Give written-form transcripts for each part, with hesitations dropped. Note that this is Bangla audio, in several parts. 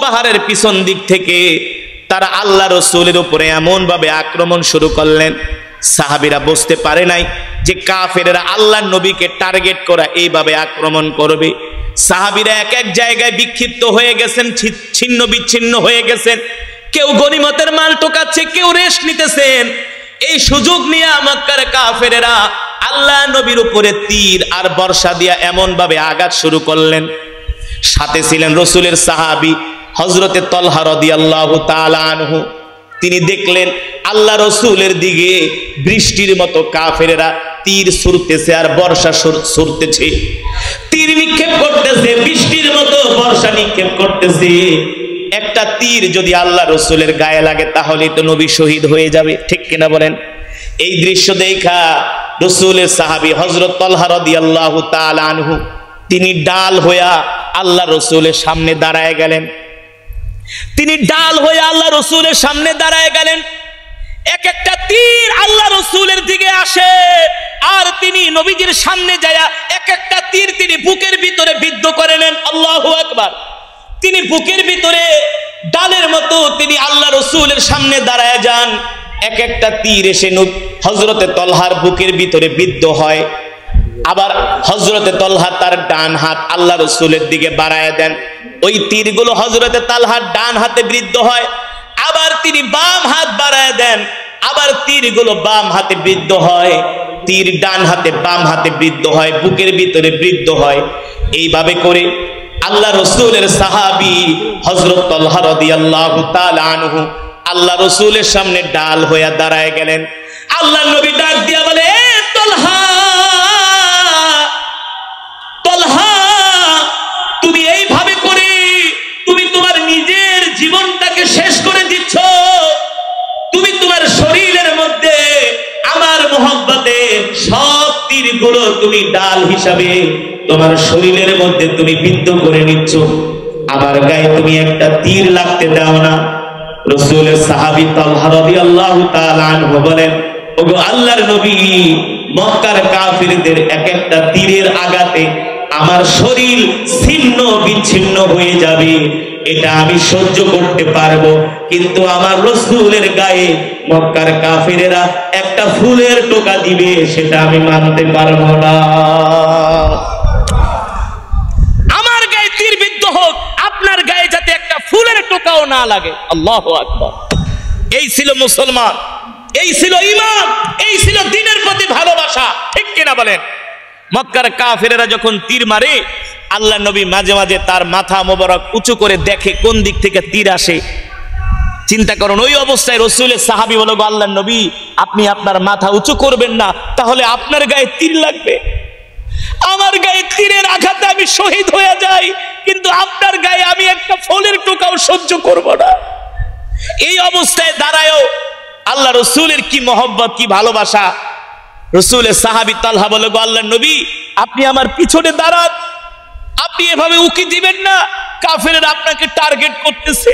পাহাড়ের পিছন দিক থেকে তারা আল্লাহ রাসূলের উপরে এমন ভাবে আক্রমণ শুরু করলেন, সাহাবীরা বুঝতে পারে নাই যে কাফেররা আল্লাহর নবীকে টার্গেট করা এইভাবে আক্রমণ করবে। সাহাবীরা এক এক জায়গায় বিক্ষিপ্ত হয়ে গেছেন, ছিন্ন বিচ্ছিন্ন হয়ে গেছেন। কেউ গনিমতের মাল টোকাচ্ছে, কেউ রেশ নিতেছেন। এই সুযোগ নিয়ে মক্কার কাফেরেরা আল্লাহ নবীর উপরে তীর আর বর্ষা দিয়া এমন ভাবে আঘাত শুরু করলেন। সাথে ছিলেন রাসূলের সাহাবী হযরতে তালহা রাদিয়াল্লাহু তাআলা আনহু। তিনি দেখলেন আল্লাহ রাসূলের দিকে বৃষ্টির মতো কাফেরেরা তীর ছুড়তেছে আর বর্ষা ছুড়তেছে, তীর নিক্ষেপ করতেছে, বৃষ্টির মতো বর্ষা নিক্ষেপ করতেছে। একটা তীর যদি আল্লাহ রাসূলের গায়ে লাগে তাহলে তো নবী শহীদ হয়ে যাবে, ঠিক কিনা বলেন? এই দৃশ্য দেখা রাসূলের সাহাবী হযরত তালহা রাদিয়াল্লাহু তাআলা আনহু তিনি ডাল হইয়া আল্লাহ রাসূলের সামনে দাঁড়ায় গেলেন। তিনি ডাল হয়ে আল্লাহ রাসূলের সামনে দাঁড়ায় গেলেন। এক একটা তীর আল্লাহ রাসূলের দিকে আসে আর তিনি নবীজির সামনে যায় এক একটা তীর তিনি বুকের ভিতরে বিদ্ধ করে নেন। আল্লাহু আকবার। তিনি বুকের ভিতরে ডালের মতো তিনি আল্লাহ রাসূলের সামনে দাঁড়ায় যান। এক একটা তীর এসে হযরতে তালহার বুকের ভিতরে বিদ্ধ হয়। আবার হযরতে তালহা তার ডান হাত আল্লাহ রাসূলের দিকে বাড়ায় দেন, ওই তীরগুলো হযরতে তালহার ডান হাতে বিদ্ধ হয়। আবার তিনি বাম হাত বাড়ায় দেন, আবার তীরগুলো বাম হাতে বিদ্ধ হয়। তীর ডান হাতে বাম হাতে বিদ্ধ হয়, বুকের ভিতরে বিদ্ধ হয়। এইভাবে করে আল্লাহ রাসূলের সাহাবী হযরত তালহা রাদিয়াল্লাহু তাআলা আনহু আল্লাহ রাসূলের সামনে ডাল হয়ে দাঁড়ায় গেলেন। আল্লাহ নবী ডাক দিয়া বলে, এ তালহা, তালহা, তুমি এইভাবে করে তুমি তোমার নিজের জীবনটাকে শেষ করে দিচ্ছ। তুমি তোমার শরীরের মধ্যে আমার মহব্বতে সব তীরগুলো তুমি ডাল হিসাবে তোমার শরীরের মধ্যে তুমি বিদ্ধ করে নিচ্ছ। আমার গায়ে তুমি একটা তীর লাগতে দাও না। রাসূলের সাহাবী তালহা রাদিয়াল্লাহু তাআলা আনহু বলেন, ওগো আল্লাহর নবী, মক্কার কাফিরদের এক একটা তীরের আঘাতে আমার শরীর ছিন্ন বিচ্ছিন্ন হয়ে যাবে, এটা আমি সহ্য করতে পারবো, কিন্তু আমার রাসূলের গায়ে মক্কার কাফিরেরা একটা ফুলের টোকা দিবে সেটা আমি মানতে পারবো না। আমার গায়ে তীর বিদ্ধ হোক, আপনার গায়ে যাতে একটা ফুলের টোকাও না লাগে। আল্লাহু আকবার। এই ছিল মুসলমান, এই ছিল ঈমান, এই ছিল দ্বীনের প্রতি ভালোবাসা, ঠিক কিনা বলেন? মক্কার কাফেরেরা যখন তীর মারে, আল্লাহ নবী মাঝে মাঝে তার মাথা মোবারক উঁচু করে দেখে কোন দিক থেকে তীর আসে। চিন্তা করুন, ওই অবস্থায় রাসূলের সাহাবী বলল, আল্লাহ নবী, আপনি আপনার মাথা উঁচু করবেন না, তাহলে আপনার গায়ে তীর লাগবে। আমার গায়ে তীরের আঘাতে আমি শহীদ হয়ে যাই, কিন্তু আপনার গায়ে আমি একটা ফুলের টোকাও সহ্য করব না। এই অবস্থায় দাঁড়ায়ও আল্লাহ রাসূলের কি মহব্বত, কি ভালোবাসা। রাসূলের সাহাবী তালহা বলে, গো আল্লাহর নবী, আপনি আমার পিছনে দাঁড়ান, আপনি এভাবে উকি দিবেন না। কাফেররা আপনাকে টার্গেট করতেছে,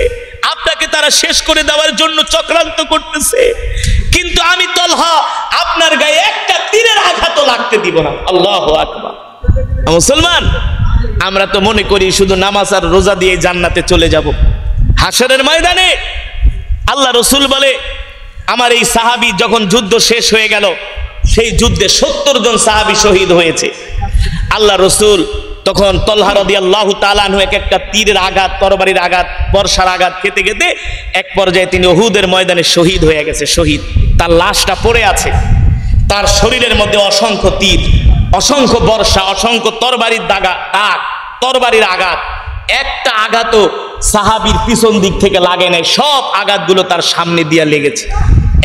আপনাকে তারা শেষ করে দেওয়ার জন্য চক্রান্ত করতেছে, কিন্তু আমি তালহা আপনার গায়ে একটা তীরের আঘাতও লাগতে দিব না। আল্লাহু আকবার। মুসলমান, আমরা তো মনে করি শুধু নামাজ আর রোজা দিয়ে জান্নাতে চলে যাব। হাশরের ময়দানে আল্লাহ রাসূল বলে, আমার এই সাহাবী যখন যুদ্ধ শেষ হয়ে গেল, সেই যুদ্ধে 70 জন সাহাবী শহীদ হয়েছে। আল্লাহ রাসূল তখন তালহা রাদিয়াল্লাহু তাআলা আনহু এক একটা তীরের আঘাত, তরবারির আঘাত, বর্ষার আঘাত খেতে খেতে এক পর্যায়ে তিনি উহুদের ময়দানে শহীদ হয়ে গেছে। শহীদ, তার লাশটা পড়ে আছে, তার শরীরের মধ্যে অসংখ্য তীর, অসংখ্য বর্ষা, অসংখ্য তরবারির দাগ, তরবারির আঘাত। একটা আঘাতও সাহাবীর পিছন দিক থেকে লাগে নাই, সব আঘাতগুলো তার সামনে দিয়ে লেগেছে।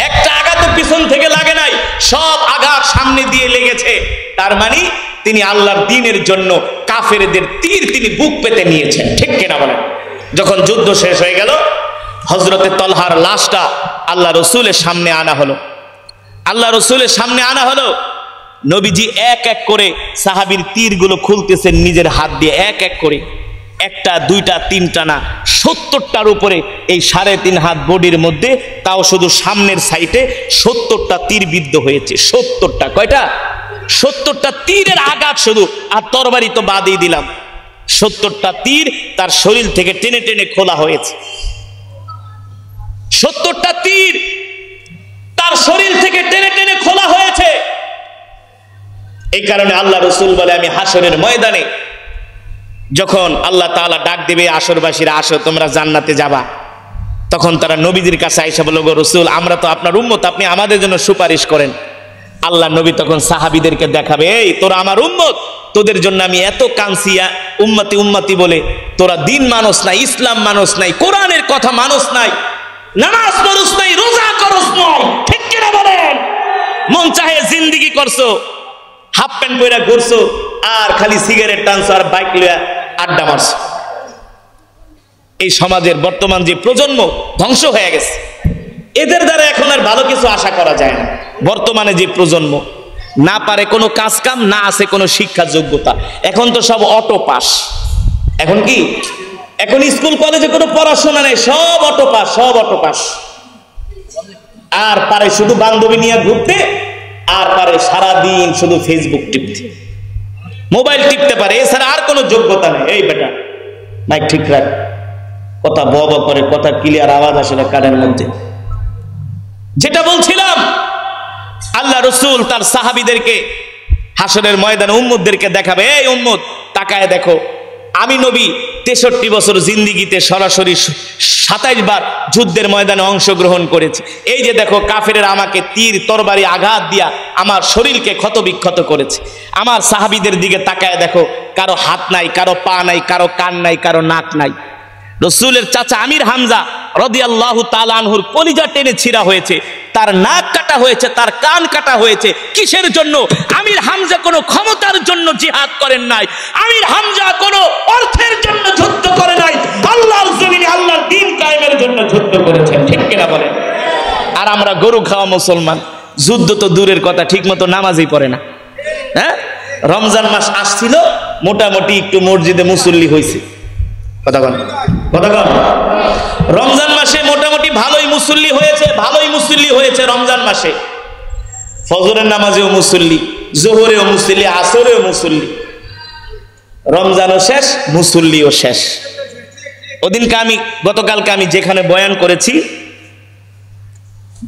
একটা আঘাতও পিছন থেকে লাগে নাই, সব আঘাত সামনে দিয়ে লেগেছে। তার মানে তিনি আল্লাহর দ্বীনের জন্য কাফেরদের তীর তিনি বুক পেতে নিয়েছেন, ঠিক কিনা বলেন? যখন যুদ্ধ শেষ হয়ে গেল, হযরতে তালহার লাশটা আল্লাহ রাসূলের সামনে আনা হলো। আল্লাহ রাসূলের সামনে আনা হলো। নবীজি এক এক করে সাহাবীর তীরগুলো খুলতেছেন নিজের হাত দিয়ে, এক এক করে, একটা দুইটা তিনটা না, 70টার উপরে এই 3.5 হাত বডির মধ্যে, তাও শুধু সামনের সাইডে 70টা তীর বিদ্ধ হয়েছে। 70টা, কয়টা? 70টা তীরের আঘাত শুধু, আর তরবারি তো বাদই দিলাম। 70টা তীর তার শরীর থেকে টেনে টেনে খোলা হয়েছে। 70টা তীর তার শরীর থেকে টেনে টেনে খোলা হয়েছে। এই কারণে আল্লাহ রসুল বলে, আমি হাসরের ময়দানে যখন আল্লাহ তাআলা ডাক দেবে, আসরবাসীরা আসো তোমরা জান্নাতে যাবা, তখন তারা নবীদের কাছে আইসা বলল, গো রসুল আমরা তো আপনার উম্মত, আপনি আমাদের জন্য সুপারিশ করেন। আল্লাহ নবী তখন সাহাবীদেরকে দেখাবে, এই তোরা আমার উম্মত, তোদের জন্য আমি এত কাঁদছিয়া, উম্মতি উম্মতি বলে তোরা দিন মানুষ নাই, ইসলাম মানুষ নাই, কোরআনের কথা মানুষ নাই, নামাজ পড়ুস নাই, রোজা করস নাই, ঠিক কিনা বলেন? মন চাহে জিন্দেগি করছো, হাফ প্যান্ট পরে ঘুরছো, আর খালি সিগারেট টানছো, আর বাইক লইয়া আড্ডা মারছো। এই সমাজের বর্তমান যে প্রজন্ম ধ্বংস হয়ে গেছে, এদের দ্বারা এখন আর ভালো কিছু আশা করা যায় না। বর্তমানে যে প্রজন্ম না পারে কোনো কাজ কাম, না আছে কোনো শিক্ষা যোগ্যতা, এখন তো সব অটো পাস। এখন কি, এখন স্কুল কলেজে কোনো পড়াশোনা নেই, সব অটো পাস, সব অটো পাস। আর পারে শুধু বান্ধবী নিয়ে ঘুরতে, আর পারে সারাদিন শুধু ফেসবুক টিপতে, মোবাইল টিপতে পারে, এছাড়া আর কোনো যোগ্যতা নেই। এই বেটা মাইক ঠিক রাখ, কথা বব করে, কথা ক্লিয়ার আওয়াজ আসে না কানের মধ্যে। যেটা বলছিলাম, আল্লাহ রসুল তার সাহাবীদেরকে হাসরের ময়দানে উম্মতদেরকে দেখাবে, এই উম্মত তাকায় দেখো, আমি নবী 63 বছর জিন্দিগিতে সরাসরি 27 বার যুদ্ধের ময়দানে অংশগ্রহণ করেছি। এই যে দেখো কাফেরেরা আমাকে তীর তরবারি আঘাত দিয়া আমার শরীরকে ক্ষত বিক্ষত করেছে। আমার সাহাবীদের দিকে তাকায় দেখো, কারো হাত নাই, কারো পা নাই, কারো কান নাই, কারো নাক নাই। রসুলের চাচা আমির হামজা রাদিয়াল্লাহু তাআলা আনহুর কলিজা টেনে ছিঁড়া হয়েছে, তার নাক কাটা হয়েছে, তার কান কাটা হয়েছে। কিসের জন্য? আমির হামজা কোনো ক্ষমতার জন্য জিহাদ করেন নাই, আমির হামজা কোনো অর্থের জন্য যুদ্ধ করে নাই, আল্লাহর জমিনে আল্লাহর দ্বীন কায়েমের জন্য যুদ্ধ করেছেন, ঠিক কিনা বলেন? আর আমরা গরু খাওয়া মুসলমান, যুদ্ধ তো দূরের কথা, ঠিক মতো নামাজই পড়ে না। হ্যাঁ, রমজান মাস আসছিল, মোটামুটি একটু মসজিদে মুসল্লি হয়েছে। রমজান মাসে মোটামুটি ভালোই মুসল্লি হয়েছে, ভালোই মুসল্লি হয়েছে রমজান মাসে। ফজরের নামাজেও মুসল্লি, জোহরেও মুসল্লি, আসরেও মুসল্লি। রমজানও শেষ, মুসল্লিও শেষ। ওদিনকে আমি, গতকালকে আমি যেখানে বয়ান করেছি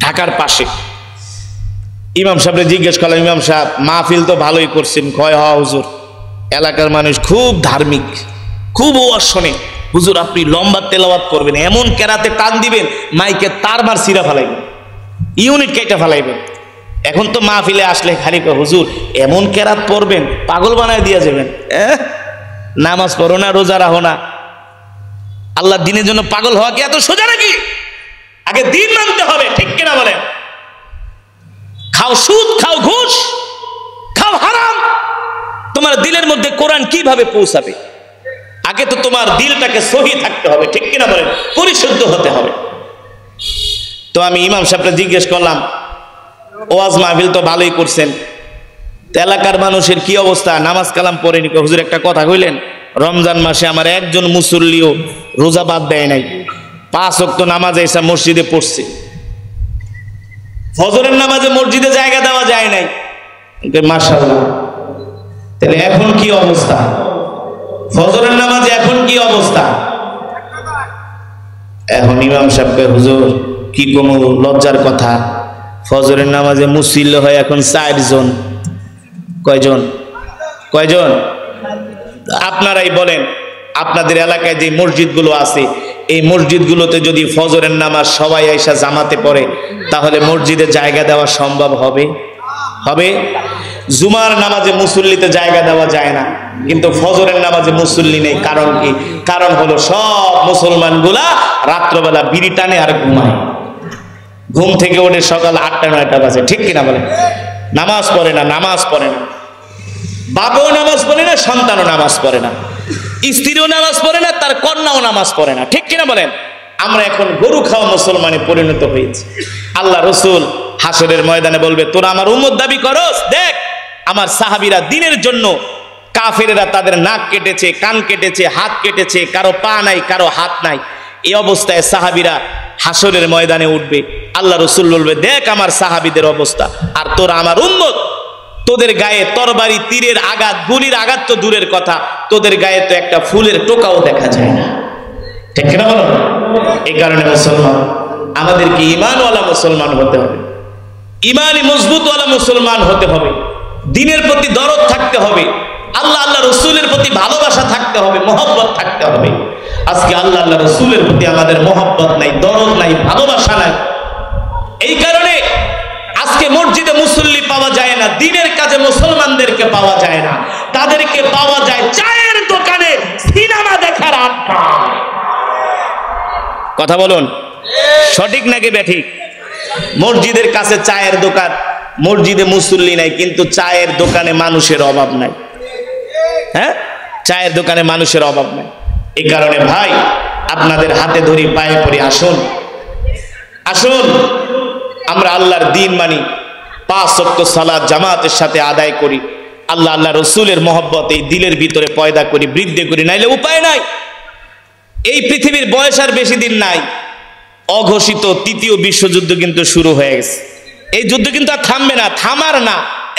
ঢাকার পাশে, ইমাম সাহেবরে জিজ্ঞেস করলাম, ইমাম সাহেব মাহফিল তো ভালোই করছেন। কয়, হ হুজুর, এলাকার মানুষ খুব ধার্মিক, খুব ওয়াজ শোনে। হুজুর আপনি লম্বা তেলাওয়াত করবেন, এমন কেরাতে টান দিবেন মাইকে তারবার সিরা ফালাইবেন, ইউনিট কেটে ফালাইবেন। এখন তো মাহফিলে আসলে খালি হুজুর এমন কেরাত পড়বেন, পাগল বানায় দিয়ে যাবেন। নামাজ পড়ো না, রোজা রাখো না, আল্লাহ দিনের জন্য পাগল হওয়া কি এত সোজা নাকি? আগে দিন মানতে হবে, ঠিক কিনা বলেন? খাও সুদ, খাও ঘুষ, খাও হারাম, তোমার দিলের মধ্যে কোরআন কিভাবে পৌঁছাবে? আগে তো তোমার দিলটাকে সহি থাকতে হবে, ঠিক কিনা বলেন? পরিশুদ্ধ হতে হবে। তো আমি ইমাম সাহেবকে জিজ্ঞেস করলাম, ওয়াজ মাহফিল তো ভালোই করছেন, এলাকার মানুষের কি অবস্থা? নামাজ কালাম পড়েনি। হুজুর একটা কথা কইলেন, রমজান মাসে আমার একজন মুসল্লিও রোজা বাদ দেয় নাই, 5 ওয়াক্ত নামাজ এসে মসজিদে পড়ছে। ফজরের নামাজে মসজিদে জায়গা দেওয়া যায় নাই। মাশাআল্লাহ, তাহলে এখন কি অবস্থা? ফজরের নামাজে এখন কি অবস্থা? এখন ইমাম সাহেবকে, হুজুর কি কোনো লজ্জার কথা, ফজরের নামাজে মুসল্লি হয় এখন 4 জন। কয়জন? কয়জন? আপনারাই বলেন, আপনাদের এলাকায় যে মসজিদগুলো আছে, এই মসজিদগুলোতে যদি ফজরের নামাজ সবাই আইসা জামাতে পড়ে, তাহলে মসজিদে জায়গা দেওয়া সম্ভব হবে? হবে? জুমার নামাজে মুসল্লিতে জায়গা দেওয়া যায় না, কিন্তু ফজরের নামাজে মুসল্লি নেই। কারণ কি? কারণ হলো সব মুসলমানগুলা রাত্রবেলা বিড়ি টানে আর ঘুমায়, ঘুম থেকে ওঠে সকাল 8টা-9টা বাজে, ঠিক কিনা বলে? নামাজ পড়ে না, নামাজ পড়ে না, বাবাও নামাজ পড়ে না, সন্তানও নামাজ পড়ে না, স্ত্রীও নামাজ পড়ে না, তার কন্যাও নামাজ পড়ে না, ঠিক কিনা বলেন? আমরা এখন গরু খাওয়া মুসলমানে পরিণত হয়েছি। আল্লাহ রসুল হাসরের ময়দানে বলবে, তোরা আমার উম্মত দাবি করস, দেখ আমার সাহাবীরা দিনের জন্য, কাফেরেরা তাদের নাক কেটেছে, কান কেটেছে, হাত কেটেছে, কারো পা নাই, কারো হাত নাই। এই অবস্থায় সাহাবীরা হাসরের ময়দানে উঠবে। আল্লাহ রসুল বলবে, দেখ আমার সাহাবীদের অবস্থা, আর তোরা আমার উম্মত, তোদের গায়ে তরবারি, তীরের আঘাত, গুলির আঘাত তো দূরের কথা, তোদের গায়ে তো একটা ফুলের টোকাও দেখা যায় না। ঠিক না বলো? এই কারণে মুসলমান, আমাদেরকে ঈমানওয়ালা মুসলমান হতে হবে, ঈমানি মজবুতওয়ালা মুসলমান হতে হবে, দ্বীনের প্রতি দরদ থাকতে হবে, আল্লাহ আল্লাহ রসুলের প্রতি ভালোবাসা থাকতে হবে, মহব্বত থাকতে হবে। আজকে আল্লাহ আল্লাহ রসুলের প্রতি আমাদের মহব্বত নাই, দরদ নাই, ভালোবাসা নাই। এই কারণে আজকে মসজিদে মুসল্লি পাওয়া যায় না, দ্বীনের কাজে মুসলমানদেরকে পাওয়া যায় না, তাদেরকে পাওয়া যায় চায়ের দোকানে, সিনেমা দেখার আড্ডা। কথা বলুন, সঠিক নাকি বেঠিক? মসজিদের কাছে চায়ের দোকান, মসজিদে মুসল্লি নাই, কিন্তু চায়ের দোকানে মানুষের অভাব নাই। হ্যাঁ, চায়ের দোকানে মানুষের অভাব নাই। এই কারণে ভাই, আপনাদের হাতে ধরি, পায়ে পড়ি, আসুন আসুন আমরা আল্লাহর দ্বীন মানি, 5 ওয়াক্ত সালাত জামাতের সাথে আদায় করি, আল্লাহ আল্লাহ রসুলের মহব্বত এই দিলের ভিতরে পয়দা করি, বৃদ্ধি করি, নাইলে উপায় নাই। এই পৃথিবীর বয়স আর বেশি দিন নাই। অঘোষিত ৩য় বিশ্বযুদ্ধ কিন্তু শুরু হয়ে গেছে। এই যুদ্ধ কিন্তু আর থামবে না, থামার না,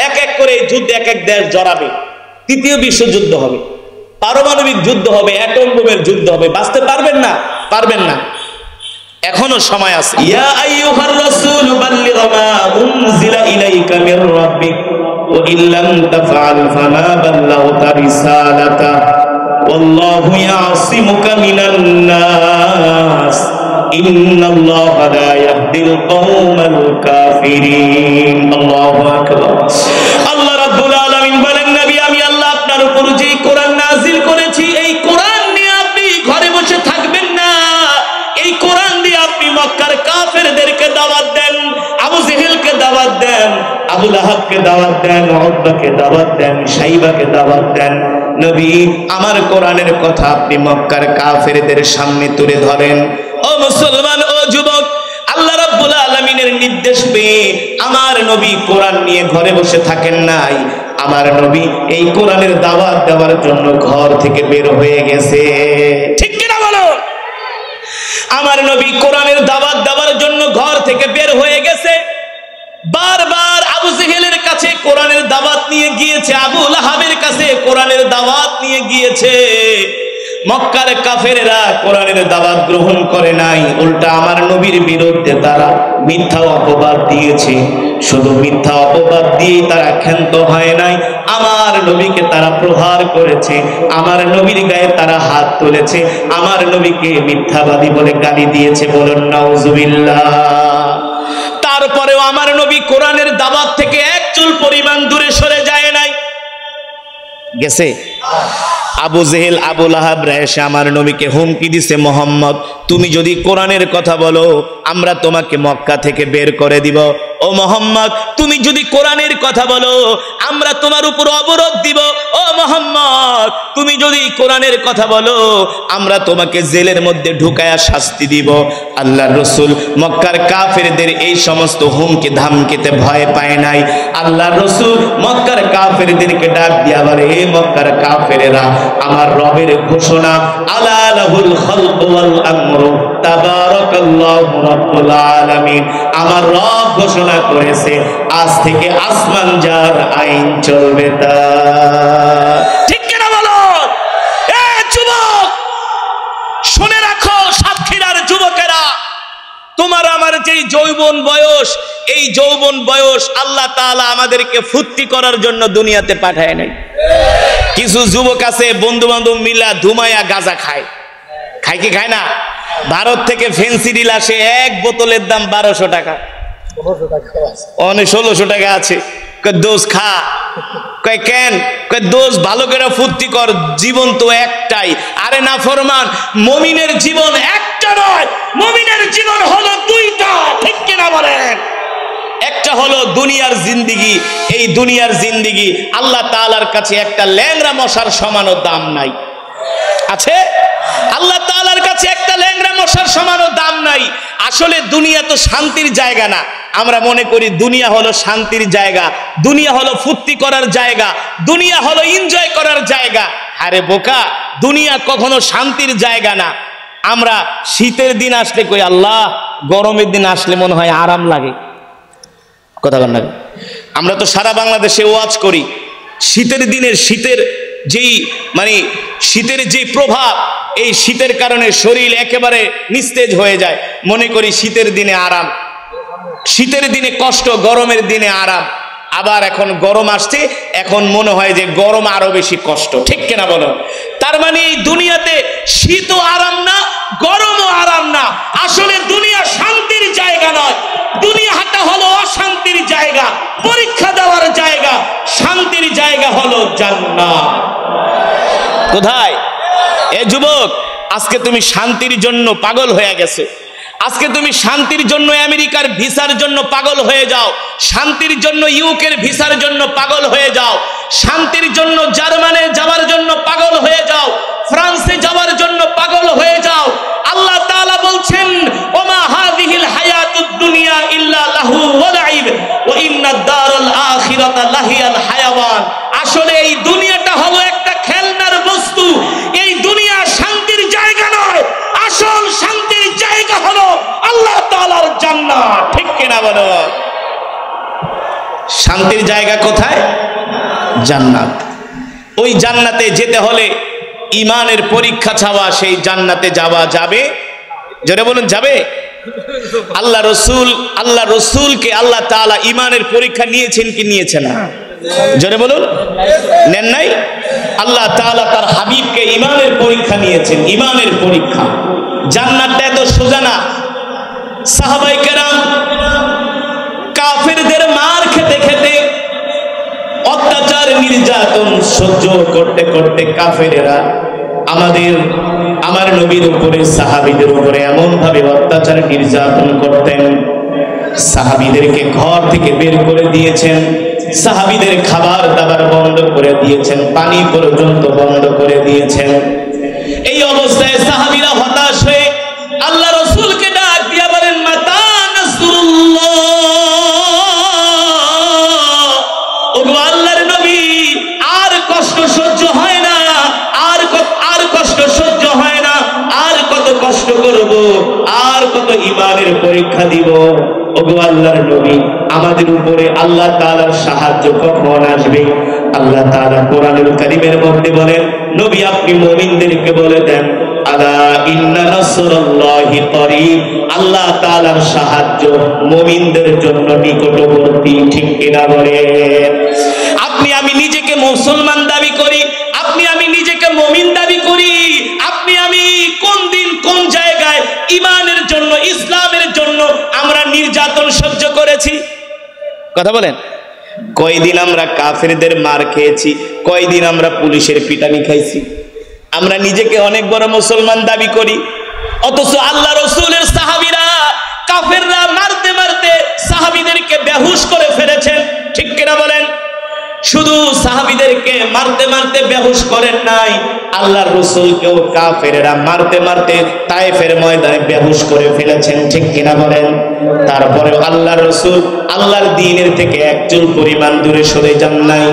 এক এক করে এই যুদ্ধে এক এক দেশ জড়াবে। ৩য় বিশ্বযুদ্ধ হবে, পারমাণবিক যুদ্ধ হবে, অ্যাটম বোমের যুদ্ধ হবে। বাঁচতে পারবেন না, পারবেন না, এখনো সময় আছে। ইয়া আইয়ুহার রাসূল বাল্লিগ মা উনজিলা ইলাইকা মির রাব্বিক ওয়া ইল্লাম তাফআল ফামা বাল্লাগতা রিসালাতা ওয়াল্লাহু ইয়াসিমুকা মিনান নাস ইন্নাল্লাহা লা ইয়াহদিল কওমাল কাফিরিন। আল্লাহু আকবার। আল্লাহ রাব্বুল আলামিন বলেন, নবী আমি আল্লাহ আপনার উপর যে কোরআন নাযিল করেছি, এই কোরআন নিয়ে আপনি ঘরে বসে থাকবেন না। এই কোরআন দিয়ে আপনি মক্কার কাফেরদেরকে দাওয়াত দেন, আবু জেহেলকে দাওয়াত দেন, আবু লাহাবকে দাওয়াত দেন, উতবাকে দাওয়াত দেন, শাইবাকে দাওয়াত দেন। নবী আমার কোরআনের কথা আপনি মক্কার কাফেরদের সামনে তুলে ধরেন। ও মুসলমান, ও যুবক, আল্লাহ রাব্বুল আলামিনের নির্দেশ পেয়ে আমার নবী কোরআন নিয়ে ঘরে বসে থাকেন নাই। আমার নবী এই কোরআনের দাওয়াত দেওয়ার জন্য ঘর থেকে বের হয়ে গেছে। ঠিক কিনা বলো? আমার নবী কোরআনের দাওয়াত দেওয়ার জন্য ঘর থেকে বের হয়ে গেছে। বারবার আবু জেহেলের কাছে কোরআনের দাওয়াত নিয়ে গিয়েছে, আবু লাহাবের কাছে কোরআনের দাওয়াত নিয়ে গিয়েছে। মক্কার কাফেরেরা কোরআনের দাওয়াত গ্রহণ করে নাই, উল্টা আমার নবীর বিরুদ্ধে তারা মিথ্যা অপবাদ দিয়েছে। শুধু মিথ্যা অপবাদ দিয়ে তারা ক্ষান্ত হয় নাই, আমার নবীকে তারা প্রহার করেছে, আমার নবীর গায়ে তারা হাত তুলেছে, আমার নবীকে মিথ্যাবাদী বলে গালি দিয়েছে। বলুন নাউজুবিল্লাহ। তারপরেও আমার নবী কোরআনের দাওয়াত থেকে এক চুল পরিমাণ দূরে সরে যায় নাই। গেছে? আবু জেহেল, আবু লাহাব এসে আমার নবীকে হুমকি দিছে, মোহাম্মদ তুমি যদি কোরআনের কথা বলো আমরা তোমাকে মক্কা থেকে বের করে দিব। ও মোহাম্মদ তুমি যদি কোরআনের কথা বলো আমরা তোমার উপর অবরোধ দিব। ও মোহাম্মদ তুমি যদি কোরআনের কথা বলো আমরা তোমাকে জেলের মধ্যে ঢুকায়া শাস্তি দিব। আল্লাহর রাসূল মক্কার কাফেরদের এই সমস্ত হুমকি ধামকিতে ভয় পায় নাই। আল্লাহর রাসূল মক্কার কাফেরদেরকে ডাক দিয়া বলে, হে মক্কার কাফেরেরা, আমার রবের ঘোষণা, আলা লাহুল খালকু ওয়াল আমরু তাবারাকাল্লাহু রাব্বুল আলামিন। আমার রব ঘোষণা করেছে আজ থেকে আসমান যার আইন চলবে তা। ঠিক কিনা বলো? এ যুবক শুনে রাখো, সাতক্ষীরার যুবকেরা, তোমার আমার যেই যৌবন বয়স, এই যৌবন বয়স আল্লাহ তাআলা আমাদেরকে ফুর্তি করার জন্য দুনিয়াতে পাঠায় নাই। কিছু যুবক আছে বন্ধু বান্ধব মিলা ধুমায়া গাঁজা খায়, খায় কি খায় না? ভারত থেকে ফেন্সিডিল আসে, এক বোতলের দাম 1200 টাকা, অনেক 1600 টাকা আছে। দোষ খা, কয় কেন? কয় দোষ ভালো করে ফুর্তি কর, জীবন তো একটাই। আরে না ফরমান, মুমিনের জীবন একটা নয়, মুমিনের জীবন হলো দুইটা। ঠিক কিনা বলেন? একটা হলো দুনিয়ার জিন্দেগি, এই দুনিয়ার জিন্দেগি আল্লাহ তাআলার কাছে একটা ল্যাংড়া মশার সমানও দাম নাই। আছে? আল্লাহ তাআলার কাছে একটা ল্যাংড়া মশার সমানও দাম নাই। আসলে দুনিয়া তো শান্তির জায়গা না। আমরা মনে করি দুনিয়া হলো শান্তির জায়গা, দুনিয়া হলো ফুর্তি করার জায়গা, দুনিয়া হলো এনজয় করার জায়গা। আরে বোকা, দুনিয়া কখনো শান্তির জায়গা না। আমরা শীতের দিন আসলে কই আল্লাহ, গরমের দিন আসলে মনে হয় আরাম লাগে। কথা বল না। আমরা তো সারা বাংলাদেশে ওয়াজ করি, শীতের দিনের শীতের যে প্রভাব, এই শীতের কারণে শরীর একেবারে নিস্তেজ হয়ে যায়। মনে করি শীতের দিনে আরাম, শীতের দিনে কষ্ট, গরমের দিনে আরাম। আবার এখন গরম আসছে, এখন মনে হয় যে গরম আরো বেশি কষ্ট, ঠিক কিনা বলো? তার মানে এই দুনিয়াতে শীতও আরাম না, গরমও আরাম না। আসলে দুনিয়া শান্তির জায়গা নয়, দুনিয়াটা হলো অশান্তির জায়গা, পরীক্ষা দেওয়ার জায়গা। শান্তির জায়গা হলো জান্নাত। কোথায়? এ যুবক, আজকে তুমি শান্তির জন্য পাগল হয়ে গেছো। আজকে তুমি শান্তির জন্য আমেরিকার ভিসার জন্য পাগল হয়ে যাও, শান্তির জন্য ইউকের ভিসার জন্য পাগল হয়ে যাও, শান্তির জন্য জার্মানে যাওয়ার জন্য পাগল হয়ে যাও, ফ্রান্সে যাওয়ার জন্য পাগল হয়ে যাও। আল্লাহ তাআলা বলছেন, ওমা হাযিহিল হায়াতুদ দুনিয়া ইল্লা লাহু ওয়া লাইব ওয়া ইন্নাদ দারাল আখিরাতা লাহিয়াল হায়াওয়ান। আসলে এই দুনিয়াটা হলো একটা খেলনার বস্তু। এই দুনিয়া শান্তির জায়গা নয়, আসল শান্তির জায়গা হলো আল্লাহ তাআলার জান্নাত, ঠিক কিনা বলো? শান্তির জায়গা কোথায়? জান্নাত। ওই জান্নাতে যেতে হলে ইমানের পরীক্ষা ছাড়া সেই জান্নাতে যাওয়া যাবে? জোরে বলুন, যাবে? আল্লাহ রসুলকে আল্লাহ তাআলা ইমানের পরীক্ষা নিয়েছেন কি নিয়েছেন না? জোরে বলুন, নেন নাই? আল্লাহ তাআলা তার হাবিবকে ইমানের পরীক্ষা নিয়েছেন, ইমানের পরীক্ষা। জান্নাতটা এত সোজা না। সাহাবায়ে কেরাম কাফেরদের মার খেতে খেতে, অত্যাচার নির্যাতন সহ্য করতে করতে কাফেরেরা আমার নবীর উপরে, সাহাবীদের উপরে এমন ভাবে অত্যাচার নির্যাতন করতেন, সাহাবীদেরকে ঘর থেকে বের করে দিয়েছেন, সাহাবীদের খাবার দাবার বন্ধ করে দিয়েছেন, পানি পর্যন্ত বন্ধ করে দিয়েছেন। এই অবস্থায় সাহাবীরা হতাশ হয়ে আল্লাহ রাসূলকে ডাক দিয়া বলেন, মাতা নাসরুল্লাহ, ওগো আল্লাহর নবী, আর কষ্ট সহ্য হয় না, আর কষ্ট সহ্য হয় না, আর কত কষ্ট করব, আর কত ইমানের পরীক্ষা দিব। ওগো আল্লাহর নবী, আমাদের উপরে আল্লাহ তাআলার সাহায্য কখন আসবে? আল্লাহ তাআলা কোরআনুল কারীমের মধ্যে বলেন, নবী আপনি মুমিনদেরকে বলে দেন, আলা ইন্না নাসরুল্লাহি করিব, আল্লাহ তাআলার সাহায্য মুমিনদের জন্য নিকটবর্তী, ঠিক কিনা বলেন? আপনি আমি নিজেকে মুসলমান দাবি করি, আপনি আমি নিজেকে মুমিন দাবি করি, আপনি আমি কোন দিন কোন জায়গায় ইমানের জন্য, ইসলামের জন্য আমরা নির্যাতন সহ্য করেছি? কথা বলেন। কয়দিন আমরা কাফেরদের মার খেয়েছি, কয়দিন আমরা পুলিশের পিটানি খাইছি। আমরা নিজেকে অনেক বড় মুসলমান দাবি করি, অথচ আল্লাহ রাসূলের সাহাবীরা কাফেররা মারতে মারতে সাহাবীদেরকে বেহুশ করে ফেলেছেন, ঠিক কিনা বলেন? শুধু সাহাবীদেরকে মারতে মারতে বেহুশ করেন নাই, আল্লাহর রাসূলকেও কাফেররা মারতে মারতে তায়েফের ময়দানে বেহুশ করে ফেলেছেন, ঠিক কিনা বলেন? তারপরে আল্লাহর রাসূল আল্লাহর দ্বীনের থেকে একচুল পরিমাণ দূরে সরে যান নাই।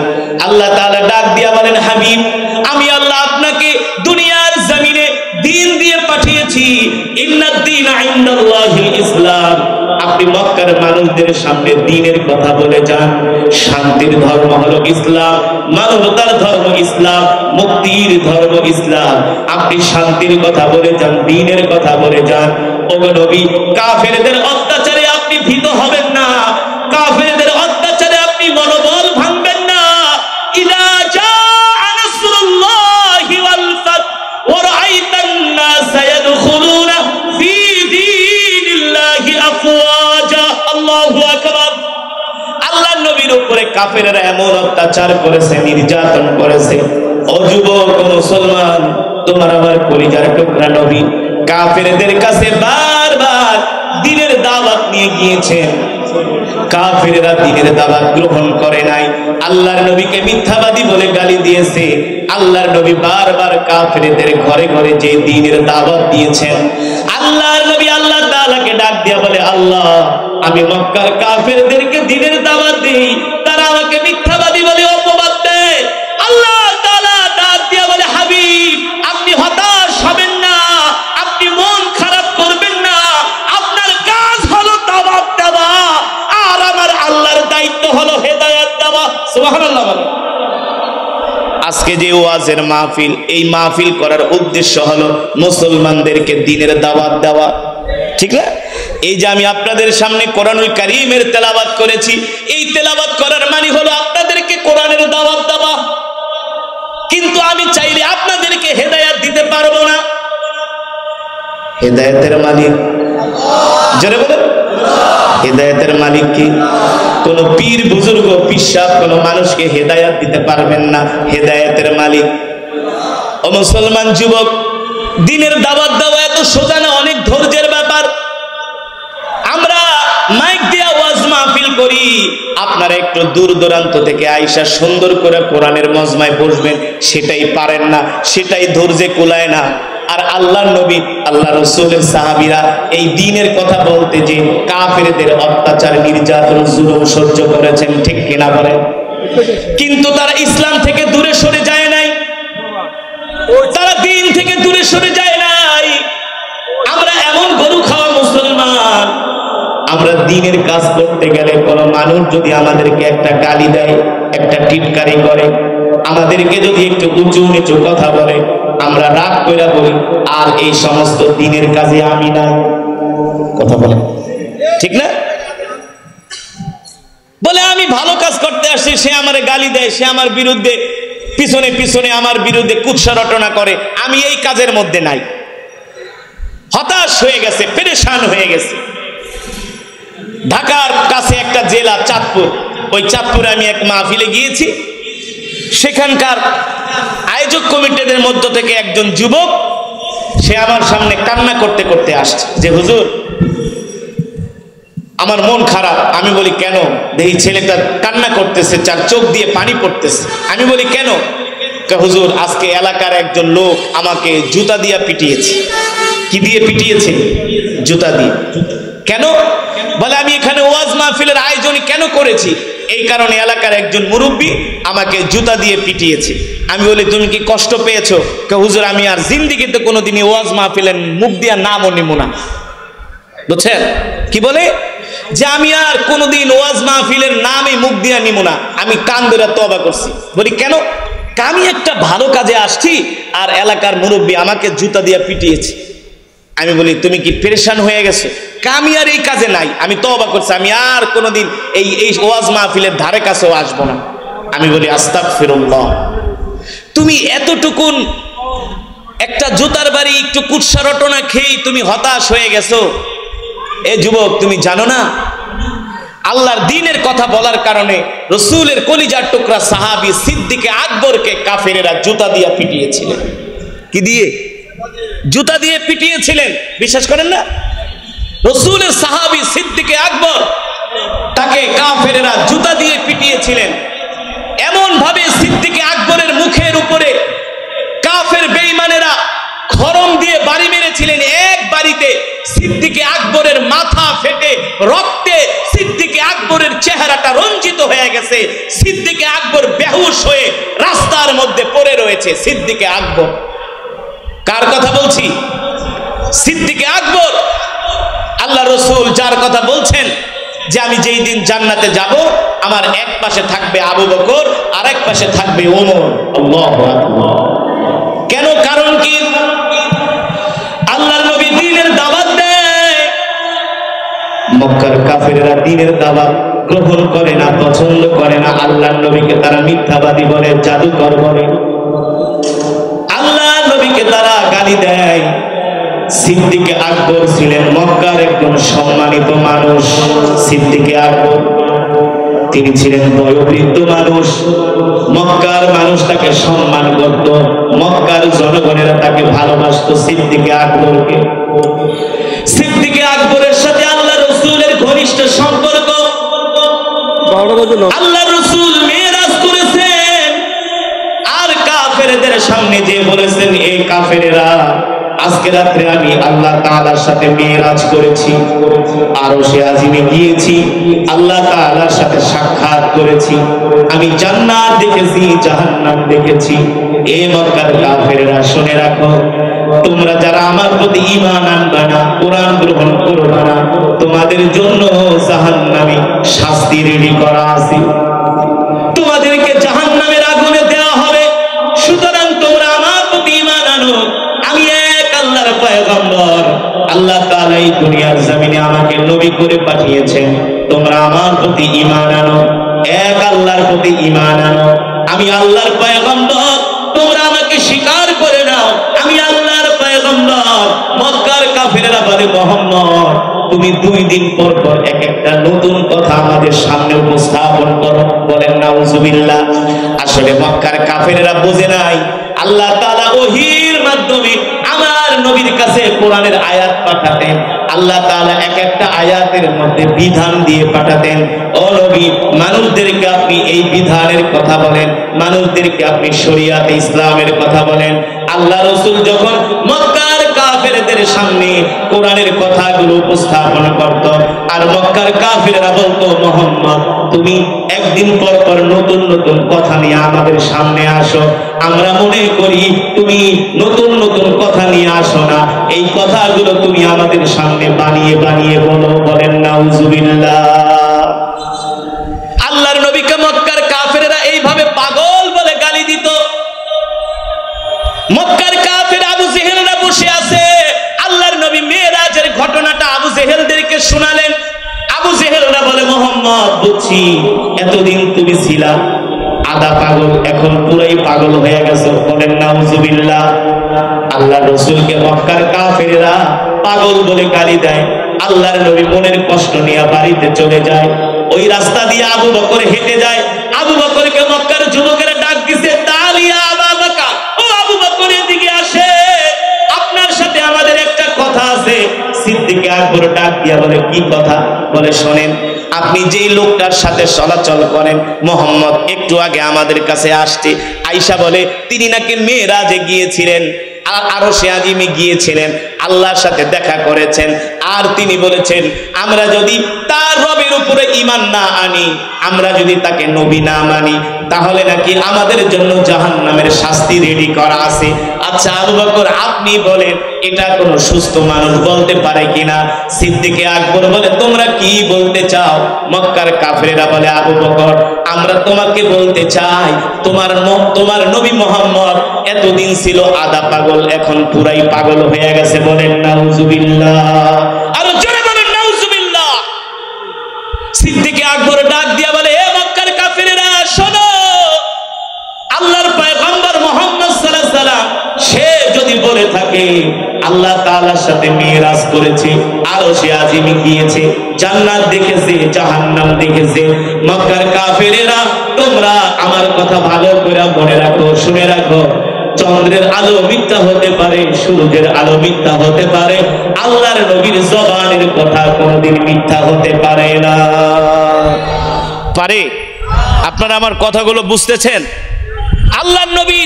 আল্লাহ তাআলা ডাক দিয়া বলেন, হাবিব, আমি আল্লাহ আপনাকে দুনিয়ার জমিনে দ্বীন দিয়ে পাঠিয়েছি, ইন্নাদ দীনা ইনদাল্লাহিল ইসলাম। আপনি মক্কার মানুষদের সামনে দ্বীনের কথা বলে যান, শান্তির ধর্ম হলো ইসলাম, মানবতার ধর্ম ইসলাম, মুক্তির ধর্ম ইসলাম। আপনি শান্তির কথা বলে যান, দ্বীনের কথা বলে যান। ওগো নবী, কাফেরদের অত্যাচারে আপনি ভীত হবেন না, কাফেরদের অত্যাচারে আপনি মনোবল ভাঙবেন না। ইদা জাআ নাসরুল্লাহি ওয়াল ফাত ওয়া রাআইতান নাসা ইয়াদখুলুনা ফি দীনিল্লাহি আফওয়াজা। আল্লাহু আকবার। আল্লাহর নবীর উপরে কাফেররা এমন অত্যাচার করেছে, নির্যাতন করেছে। ও যুবক মুসলমান, তোমার আমার কলিজার টুকরা নবী কাফেরদের কাছে বারবার দ্বীনের দাওয়াত নিয়ে গিয়েছেন, কাফেররা দ্বীনের দাওয়াত গ্রহণ করে নাই, আল্লাহর নবীকে মিথ্যাবাদী বলে গালি দিয়েছে। আল্লাহর নবী বারবার কাফেরদের ঘরে ঘরে যে দ্বীনের দাওয়াত দিয়েছেন। আল্লাহর নবী আল্লাহ তাআলাকে ডাক দিয়া বলে, আল্লাহ, আমি মক্কার কাফেরদেরকে দ্বীনের দাওয়াত দেই, তারা আমাকে মিথ্যাবাদী বলে অপবাদ দেয়। আল্লাহ তাআলা ডাক দিয়া বলে, হাবিব, আপনি হতাশ হবেন না, আপনি মন খারাপ করবেন না, আপনার কাজ হলো দাওয়াত দেওয়া, আর আমার আল্লাহর সুবহানাল্লাহ বলেন। আজকে যে ওয়াজের মাহফিল, এই মাহফিল করার উদ্দেশ্য হলো মুসলমানদেরকে দ্বীনের দাওয়াত দেওয়া, ঠিক না? এই যে আমি আপনাদের সামনে কোরআনুল কারীমের তেলাওয়াত করেছি, এই তেলাওয়াত করার মানে হলো আপনাদেরকে কোরআনের দাওয়াত দেওয়া। কিন্তু আমি চাইলে আপনাদেরকে হেদায়েত দিতে পারবো না। হেদায়েতের মালিক জোরে বলেন, হেদায়েতের মালিক কি? কোন পীর বুজুর্গ পিশাব কোন মানুষকে হেদায়েত দিতে পারবেন না। হেদায়েতের মালিক। ও মুসলমান যুবক, দ্বীনের দাওয়াত দেওয়া এত সোজা না, অনেক ধৈর্যের ব্যাপার। আমরা মাইক দিয়ে ওয়াজ মাহফিল করি, আপনারা একটু দূর দূরান্ত থেকে আইসা সুন্দর করে কোরআনের মজমায় বসবেন, সেটাই পারেন না, সেটাই ধৈর্যে কুলায় না। আর আল্লাহর নবী, আল্লাহ রাসূলের সাহাবীরা এই দ্বীনের কথা বলতে যে কাফেরদের অত্যাচার, নির্যাতন, জুলুম সহ্য করেছেন, ঠিক কিনা বলেন? কিন্তু তারা ইসলাম থেকে দূরে সরে যায় নাই, তারা দ্বীন থেকে দূরে সরে যায় নাই। আমরা এমন গরু খাওয়া মুসলমান, আমরা দ্বীনের কাজ করতে গেলে কোন মানুষ যদি আমাদেরকে একটা গালি দেয়, একটা টিটকারি করে, আমাদেরকে যদি একটু উঁচু নিচু কথা বলে, আমরা রাগ কইরা বলি আর এই সমস্ত দ্বীনের কাজে আমি নাই। কথা বলে ঠিক না? বলে আমি ভালো কাজ করতে আসছি, সে আমারে গালি দেয়, সে আমার বিরুদ্ধে পিছনে পিছনে আমার বিরুদ্ধে কুৎসা রটনা করে, আমি এই কাজের মধ্যে নাই। হতাশ হয়ে গেছে, পেরেশান হয়ে গেছে। ঢাকার কাছে একটা জেলা চাঁদপুর, ওই চাঁদপুরে আমি এক মাহফিলে গিয়েছি। সেখানকার আয়োজক কমিটিদের মধ্য থেকে একজন যুবক, সে আমার সামনে কান্না করতে করতে আসছে যে হুজুর আমার মন খারাপ। আমি বলি কেন? দেখি ছেলেটা কান্না করতেছে, চার চোখ দিয়ে পানি পড়তেছে। আমি বলি কেন? হুজুর আজকে এলাকার একজন লোক আমাকে জুতা দিয়ে পিটিয়েছে। কি দিয়ে পিটিয়েছে? জুতা দিয়ে। কেন? বলে আমি এখানে ওয়াজ মাহফিলের আয়োজন কেন করেছি, এই কারণে এলাকার একজন মুরব্বী আমাকে জুতা দিয়ে পিটিয়েছে। আমি বলি তুমি কি কষ্ট পেয়েছো? হুজুর আমি আর জিন্দেগিতে কোনোদিনই ওয়াজ মাহফিলের মুখ দিয়া নামও নিব না। বুঝছেন কি বলে? যে আমি আর কোনোদিন ওয়াজ মাহফিলের নামে মুখ দিয়া নিব না, আমি কান ধরে তওবা করছি। বলি কেন? আমি একটা ভালো কাজে আসছি আর এলাকার মুরব্বী আমাকে জুতা দিয়ে পিটিয়েছে। আমি বলি তুমি কি পেরেশান হয়ে গেছো? আমি আর এই কাজে নাই, আমি তওবা করছি, আমি আর কোনোদিন এই ওয়াজ মাহফিলের ধারে কাছেও আসবো না। আমি বলি আস্তাগফিরুল্লাহ, তুমি এতটুকুন একটা জুতার বাড়ি একটু কুৎসা রটনা খেয়ে তুমি হতাশ হয়ে গেছো। এ যুবক তুমি জানো না, আল্লাহর দ্বীনের কথা বলার কারণে রাসূলের কলিজার টুকরা সাহাবী সিদ্দিকে আকবরকে কাফেরেরা জুতা দিয়ে পিটিয়েছিলেন। কি দিয়ে? জুতা দিয়ে পিটিয়েছিলেন। বিশ্বাস করেন না? রাসূলের সাহাবী সিদ্দিকে আকবর, তাকে কাফেরেরা জুতা দিয়ে পিটিয়েছিলেন। এমন ভাবে সিদ্দিকে আকবরের মুখের উপরে কাফের বেঈমানেরা খড়ম দিয়ে বাড়ি মেরেছিলেন। এক বাড়িতে সিদ্দিকে আকবরের মাথা ফেটে রক্তে সিদ্দিকে আকবরের চেহারাটা রঞ্জিত হয়ে গেছে। সিদ্দিকে আকবর বেহুশ হয়ে রাস্তার মধ্যে পড়ে রয়েছে। সিদ্দিকে আকবর, কার কথা বলছি? সিদ্দিকে আকবর। আল্লাহ রাসূল যার কথা বলছেন যে আমি যেই দিন জান্নাতে যাব, আমার এক পাশে থাকবে আবু বকর, আর এক পাশে থাকবে ওমর। আল্লাহু আকবার। কেন? কারণ কি? আল্লাহর নবী দ্বীনের দাওয়াত দেয়, মক্কার কাফেররা দ্বীনের দাওয়াত গ্রহণ করে না, পছন্দ করে না। আল্লাহর নবীকে তারা মিথ্যাবাদী বলে, জাদুকর বলে, আল্লাহর নবীকে তারা গালি দেয়। সিদ্দিকে আকবর ছিলেন মক্কার একজন সম্মানিত মানুষ। সিদ্দিকে আকবর তিনি ছিলেন বয়োবৃদ্ধ মানুষ। মক্কার মানুষ তাকে সম্মান করত, মক্কার জনগণেরা তাকে ভালোবাসত। সিদ্দিকে আকবরকে, সিদ্দিকে আকবরের সাথে আল্লাহ রাসূলের ঘনিষ্ঠ সম্পর্ক। আল্লাহ রাসূল মেরাজ করেছেন আর কাফেরদের সামনে যে বলেছেন, এই কাফেরেরা আজকে রাত্রে আমি আল্লাহ তাআলার সাথে মেরাজ করেছি, আরশে আজিমে গিয়েছি, আল্লাহ তাআলার সাথে সাক্ষাৎ করেছি, আমি জান্নাত দেখেছি, জাহান্নাম দেখেছি। এ মক্কার কাফেররা শুনে রাখো, তোমরা যারা আমার প্রতি ঈমান আনবে না, কোরআন গ্রহণ করবে না, তোমাদের জন্য জাহান্নামী শাস্তি রেডি করা আছে। তোমাদেরকে আল্লাহ তাআলা এই দুনিয়ার জমিনে আমাকে নবী করে পাঠিয়েছেন, তোমরা আমার প্রতি ঈমান আনো, এক আল্লাহর প্রতি ঈমান আনো। আমি আল্লাহর পয়গম্বর, তোমরা আমাকে স্বীকার করে নাও, আমি আল্লাহর পয়গম্বর। মক্কার কাফেররা বলে, মুহাম্মদ তুমি 2 দিন পর পর এক একটা নতুন কথা আমাদের সামনে উপস্থাপন করো। বলেন নাউজুবিল্লাহ। আসলে মক্কার কাফেররা বোঝে নাই আল্লাহ তাআলা ওহীর মাধ্যমে আমার নবীর কাছে কোরআনের আয়াত পাঠাতেন। আল্লাহ তাআলা এক একটা আয়াতের মধ্যে বিধান দিয়ে পাঠাতেন। ও নবী, মানুষদেরকে আপনি এই বিধানের কথা বলেন, মানুষদেরকে আপনি শরীয়তে ইসলামের কথা বলেন। আল্লাহ রাসূল যখন মক্কার কাফেরদের সামনে কোরআনের কথাগুলো উপস্থাপন করত, আর মক্কার কাফেররা বলতো, মুহাম্মদ তুমি একদিন পর পর নতুন নতুন কথা নিয়ে আমাদের সামনে আসো, আমরা মনে করি তুমি নতুন নতুন কথা নিয়ে আসো না, এই কথাগুলো তুমি আমাদের সামনে বানিয়ে বানিয়ে বলো। বলেন নাউজুবিল্লাহ। আল্লাহর নবীকে মক্কার কাফেররা এইভাবে পাগল বলে গালি দিত। মক্কার কাফের আবু জেহেলরা বসে আছে, আল্লাহর নবী মেরাজের ঘটনাটা আবু জেহেলদেরকে শোনালেন। আবু জেহেলরা বলে, মুহাম্মদ বুঝছি এতদিন তুমি ছিলা আধা পাগল, এখন পুরাই পাগল হয়ে গেছো। বলেন নাউজুবিল্লাহ। আল্লাহ রাসূলকে মক্কার কাফেররা পাগল বলে গালি দেয়। আল্লাহর নবী মনের কষ্ট নিয়ে বাড়িতে চলে যায়। ওই রাস্তা দিয়ে আবু বকর হেঁটে যায়। আবু বকরকে মক্কার যুবকেরা ডাক দিছে, তালিয়া আবু বকর, ও আবু বকর এদিকে আসে, আপনার সাথে আমাদের একটা কথা আছে। সিদ্দিক আকবর ডাক দিয়া বলে, কি কথা? বলে, শোনেন, আপনি যেই লোকটার সাথে চলাচল করেন, মুহাম্মদ একটু আগে আমাদের কাছে আসছে। আয়েশা বলে, তিনি নাকি মেরাজে গিয়েছিলেন, আরশে আজিমে গিয়েছিলেন, আল্লাহর সাথে দেখা করেছেন। আর তিনি বলেছেন, আমরা যদি তার রবের উপরে ঈমান না আনি, আমরা যদি তাকে নবী না মানি, তাহলে নাকি আমাদের জন্য জাহান্নামের শাস্তি রেডি করা আছে। আচ্ছা আবু বকর, আপনি বলেন এটা কোন সুস্থ মানুষ বলতে পারে কিনা? সিদ্দিক আকবর বলে, তোমরা কি বলতে চাও? মক্কার কাফেররা বলে, আবু বকর, আমরা তোমাকে বলতে চাই, তোমার নবী মুহাম্মদ এতদিন ছিল আধা পাগল, এখন পুরাই পাগল হয়ে গেছে। বলেন নাউজুবিল্লাহ। আর জোরে বলেন নাউজুবিল্লাহ। সিদ্দিক আকবর ডাক দিয়া বলে, হে মক্কার কাফেররা, শোনো, আল্লাহর পয়গম্বর মুহাম্মদ সাল্লাল্লাহু আলাইহি ওয়াসাল্লাম সে যদি বলে থাকে আল্লাহ তাআলার সাথে মিরাজ করেছে, আরশে আজিমে গিয়েছে, জান্নাত দেখেছে, জাহান্নাম দেখেছে, মক্কার কাফেরেরা তোমরা আমার কথা ভালো করে মনে রাখো, শুনে রাখো, চন্দ্রের আলো মিথ্যা হতে পারে, সূর্যের আলো মিথ্যা হতে পারে, আল্লাহর নবীর জবানের কথা কোনোদিন মিথ্যা হতে পারে না। পারে? আপনারা আমার কথাগুলো বুঝতেছেন? আল্লাহর নবী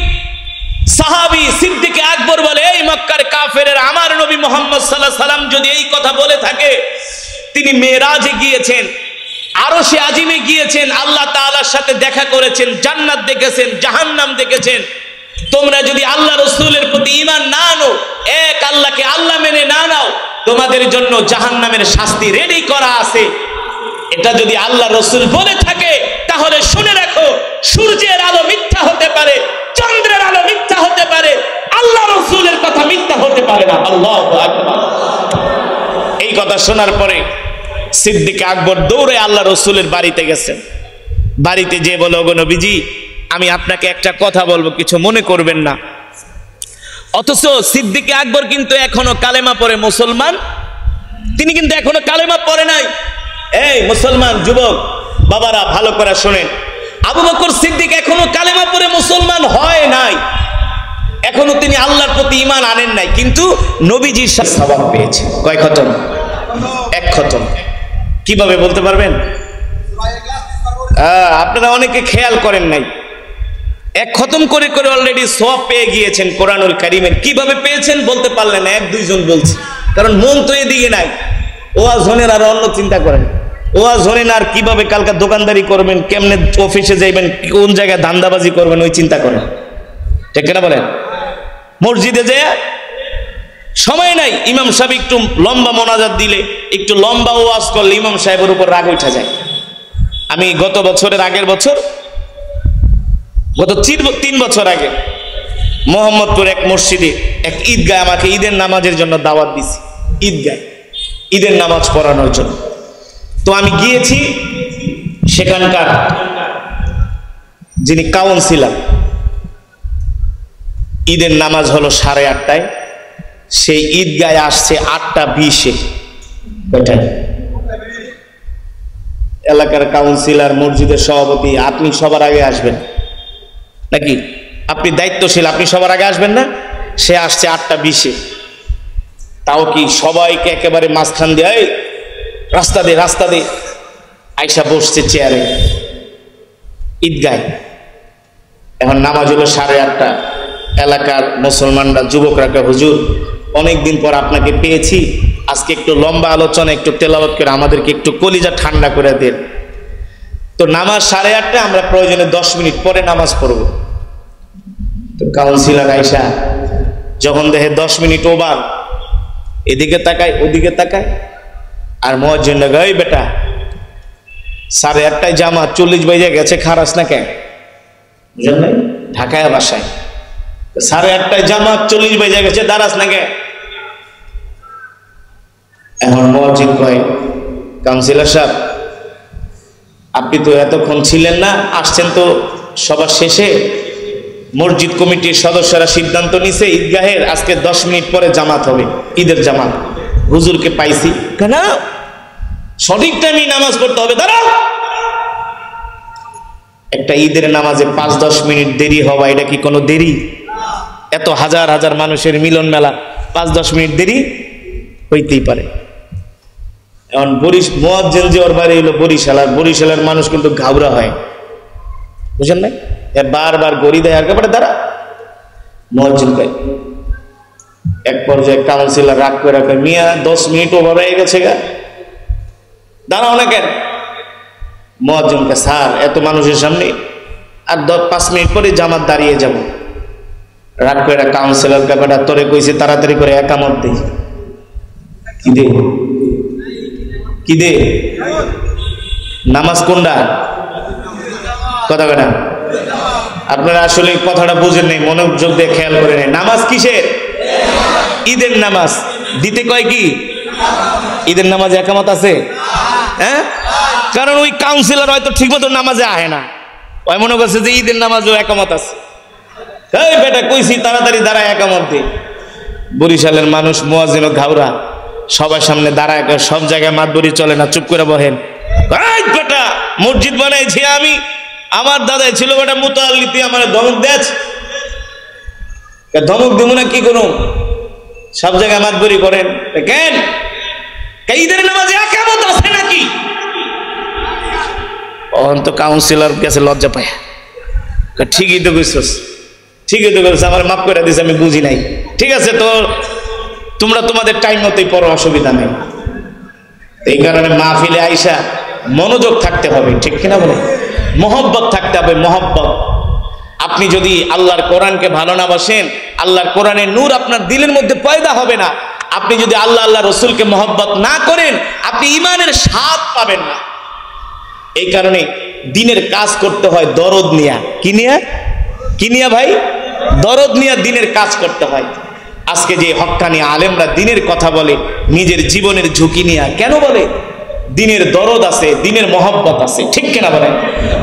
সাহাবী সিদ্দিক আকবর বলে, এই মক্কার কাফেরেরা আমার নবী মুহাম্মদ সাল্লাল্লাহু আলাইহি সাল্লাম যদি এই কথা বলে থাকে, তিনি মেরাজে গিয়েছেন, আরশে আজিমে গিয়েছেন, আল্লাহ তাআলার সাথে দেখা করেছেন, জান্নাত দেখেছেন, জাহান্নাম দেখেছেন, তোমরা যদি আল্লাহ রাসূলের প্রতি ঈমান না আনো, এক আল্লাহকে আল্লাহ মেনে না নাও, তোমাদের জন্য জাহান্নামের শাস্তি রেডি করা আছে। এটা যদি আল্লাহ রাসূল বলে থাকে, তাহলে শুনে রাখো, সূর্যের আলো মিথ্যা হতে পারে, চন্দ্রের আলো মিথ্যা হতে পারে, আল্লাহ রাসূলের কথা মিথ্যা হতে পারে না। আল্লাহু আকবার। এই কথা শোনার পরে সিদ্দিক আকবর দৌড়ে আল্লাহ রাসূলের বাড়িতে গেছেন। বাড়িতে যেয়ে বলে, ওগো নবীজি, আমি আপনাকে একটা কথা বলবো, কিছু মনে করবেন না। অথচ সিদ্দিক আকবর কিন্তু এখনো কালেমা পড়ে মুসলমান, তিনি কিন্তু এখনো কালেমা পড়ে নাই। এই মুসলমান যুবক বাবারা, ভালো করে শোনেন, আবু বকর সিদ্দিক এখনো কালেমা পড়ে মুসলমান হয় নাই, এখনো তিনি আল্লাহর প্রতি ঈমান আনেন নাই, কিন্তু নবীজির সাথে সওয়াব পেয়েছে। কয় খতম? 1 খতম। কিভাবে বলতে পারবেন? আপনারা অনেকে খেয়াল করেন নাই, 1 খতম করে করে অলরেডি সওয়াব পেয়ে গিয়েছেন কোরআনুল কারীমের। কিভাবে পেয়েছেন বলতে পারলেন না, 1-2 জন বলছে, কারণ মন তো এদিকে নাই। ওয়াজ শোনেন আর অন্য চিন্তা করেন, ওয়াজ শোনেন আর কিভাবে কালকে দোকানদারি করবেন, কেমনে অফিসে যাইবেন, কোন জায়গায় ধান্দাবাজি করবেন, ওই চিন্তা করেন। ঠিক কিনা বলেন? মসজিদে যে সময় নাই, ইমাম সাহেব একটু লম্বা মোনাজাত দিলে, একটু লম্বা ওয়াজ করলে ইমাম সাহেবের উপর রাগ উঠে যায়। আমি গত বছরের আগের বছর, গত 3 বছর আগে মোহাম্মদপুর এক মসজিদে এক ঈদগায় আমাকে ঈদের নামাজের জন্য দাওয়াত দিছি। ঈদগায় ঈদের নামাজ পড়ানোর জন্য। তো আমি গিয়েছি, সেখানকার যিনি কাউন্সিলর, ঈদের নামাজ হলো 8:30টায়, সেই ঈদগায় আসছে 8:20-এ। এলাকার কাউন্সিলর, মসজিদের সভাপতি, আপনি সবার আগে আসবেন নাকি? আপনি দায়িত্বশীল, আপনি সবার আগে আসবেন না? সে আসছে 8:20-এ। তাও কি সবাইকে একেবারে মাঝখান দিয়ে রাস্তা দে রাস্তা দে, আইসা বসছে চেয়ারে ঈদগায়। এখন নামাজ হলো 8:30। এলাকার মুসলমানরা, যুবকরা, হুজুর অনেকদিন পর আপনাকে পেয়েছি, আজকে একটু লম্বা আলোচনা, একটু তেলাওয়াত করে আমাদেরকে একটু কলিজা ঠান্ডা করে দেন। তো নামাজ 8:30, আমরা প্রয়োজনে 10 মিনিট পরে নামাজ পড়ব। তো কাউন্সিলর আইসা যখন দেখে 10 মিনিট ওভার, এদিকে তাকায় ওদিকে তাকায়, আর মুয়াজ্জিন লাগে, এই বেটা 8:30টায় জামাত, 40 বাজে গেছে, খারাস না কেন? বুঝলেন নাই? ঢাকায় বাসায় 8:30টায় জামাত, 40 বাজে গেছে, দাঁড়াস না কেন? এখন মুয়াজ্জিন কয়, কাউন্সিলর সাহেব, আপনি তো এতক্ষণ ছিলেন না, আসছেন তো সবার শেষে। মসজিদ কমিটির সদস্যরা সিদ্ধান্ত নিছে ঈদগাহের আজকে 10 মিনিট পরে জামাত হবে, ঈদের জামাত। হুজুরকে পাইছি, কেন সঠিক টাইমে নামাজ পড়তে হবে, দাঁড়াও। একটা ঈদের নামাজে 5-10 মিনিট দেরি হওয়া, এটা কি কোনো দেরি? এত হাজার হাজার মানুষের মিলন মেলা, 5-10 মিনিট দেরি হইতেই পারে। এখন মুয়াজ্জিন যে ওর বাড়ি হলো বরিশাল, আর বরিশালের মানুষ কিন্তু ঘাবড়া হয়, বুঝলেন না? বারবার গড়ি দেয়, আর কেপরে দাঁড়া। মুয়াজ্জিন কয়, এক পর্যায়ে কাউন্সিলর রাগ করে রাখে, মিয়া 10 মিনিট ওভার হয়ে গেছে গা, দাঁড়াও না কেন? মুয়াজ্জিন কয়, স্যার এত মানুষের সামনে আর 5 মিনিট পরে জামাত, দাঁড়িয়ে যাব। রাগ করে কাউন্সিলর কে, বেটা তোরে কইছি তাড়াতাড়ি করে একামত দেই। কি দে? কি দে? নামাজ কোনটা? কথা কথা আপনারা আসলে কথাটা বুঝেন নাই, মনোযোগ দিয়ে খেয়াল করে নেই। নামাজ কিসের? ঈদের নামাজ। দিতে কয় কি? ঈদের নামাজে একামত আছে? হ্যাঁ, কারণ ওই কাউন্সিলর হয়তো ঠিক মতো নামাজে আহে না, ওই মনে করছে যে ঈদের নামাজেও একামত আছে। এই বেটা কইছি তাড়াতাড়ি দাঁড়ায় একামত দে। বরিশালের মানুষ মুয়াজ্জিন ঘাউরা, সবার সামনে দাঁড়ায়, সব জায়গায় মাতবরি চলে না, চুপ করে বহেন। এই বেটা মসজিদ বানাইছি আমি, আমার দাদাই ছিল বেটা মুতাআল্লি, তুই আমার ধমক দেছ? ধমক দেবো না কি করুন? সব জায়গায় মাতবরি করেন কেন? ঈদের নামাজে একামত আছে নাকি? অন্ত কাউন্সিলর কাছে লজ্জা পায়, ঠিকই তো কইছস, ঠিকই তো কইছস, আমার মাফ করে দিস, আমি বুঝি নাই। ঠিক আছে, তো তোমরা তোমাদের টাইম মতোই পড়ো, অসুবিধা নেই। এই কারণে মাহফিলে আইসা মনোযোগ থাকতে হবে, ঠিক কিনা বলে? মহব্বত থাকতে হবে, মহব্বত। আপনি যদি আল্লাহর কোরআনকে ভালো না বাসেন, আল্লাহর কোরআনের নূর আপনার দিলের মধ্যে পয়দা হবে না। আপনি যদি আল্লাহ রসুলকে মহব্বত না করেন, আপনি ঈমানের স্বাদ পাবেন না। এই কারণে দিনের কাজ করতে হয় দরদ নিয়া। কি নিয়া? কি নিয়া ভাই? দরদ নিয়া দিনের কাজ করতে হয়। আজকে যে হক্কানি আলেমরা দিনের কথা বলে, নিজের জীবনের ঝুঁকি নিয়া কেন বলে? দিনের দরদ আছে, দিনের মহব্বত আছে, ঠিক কিনা বলেন?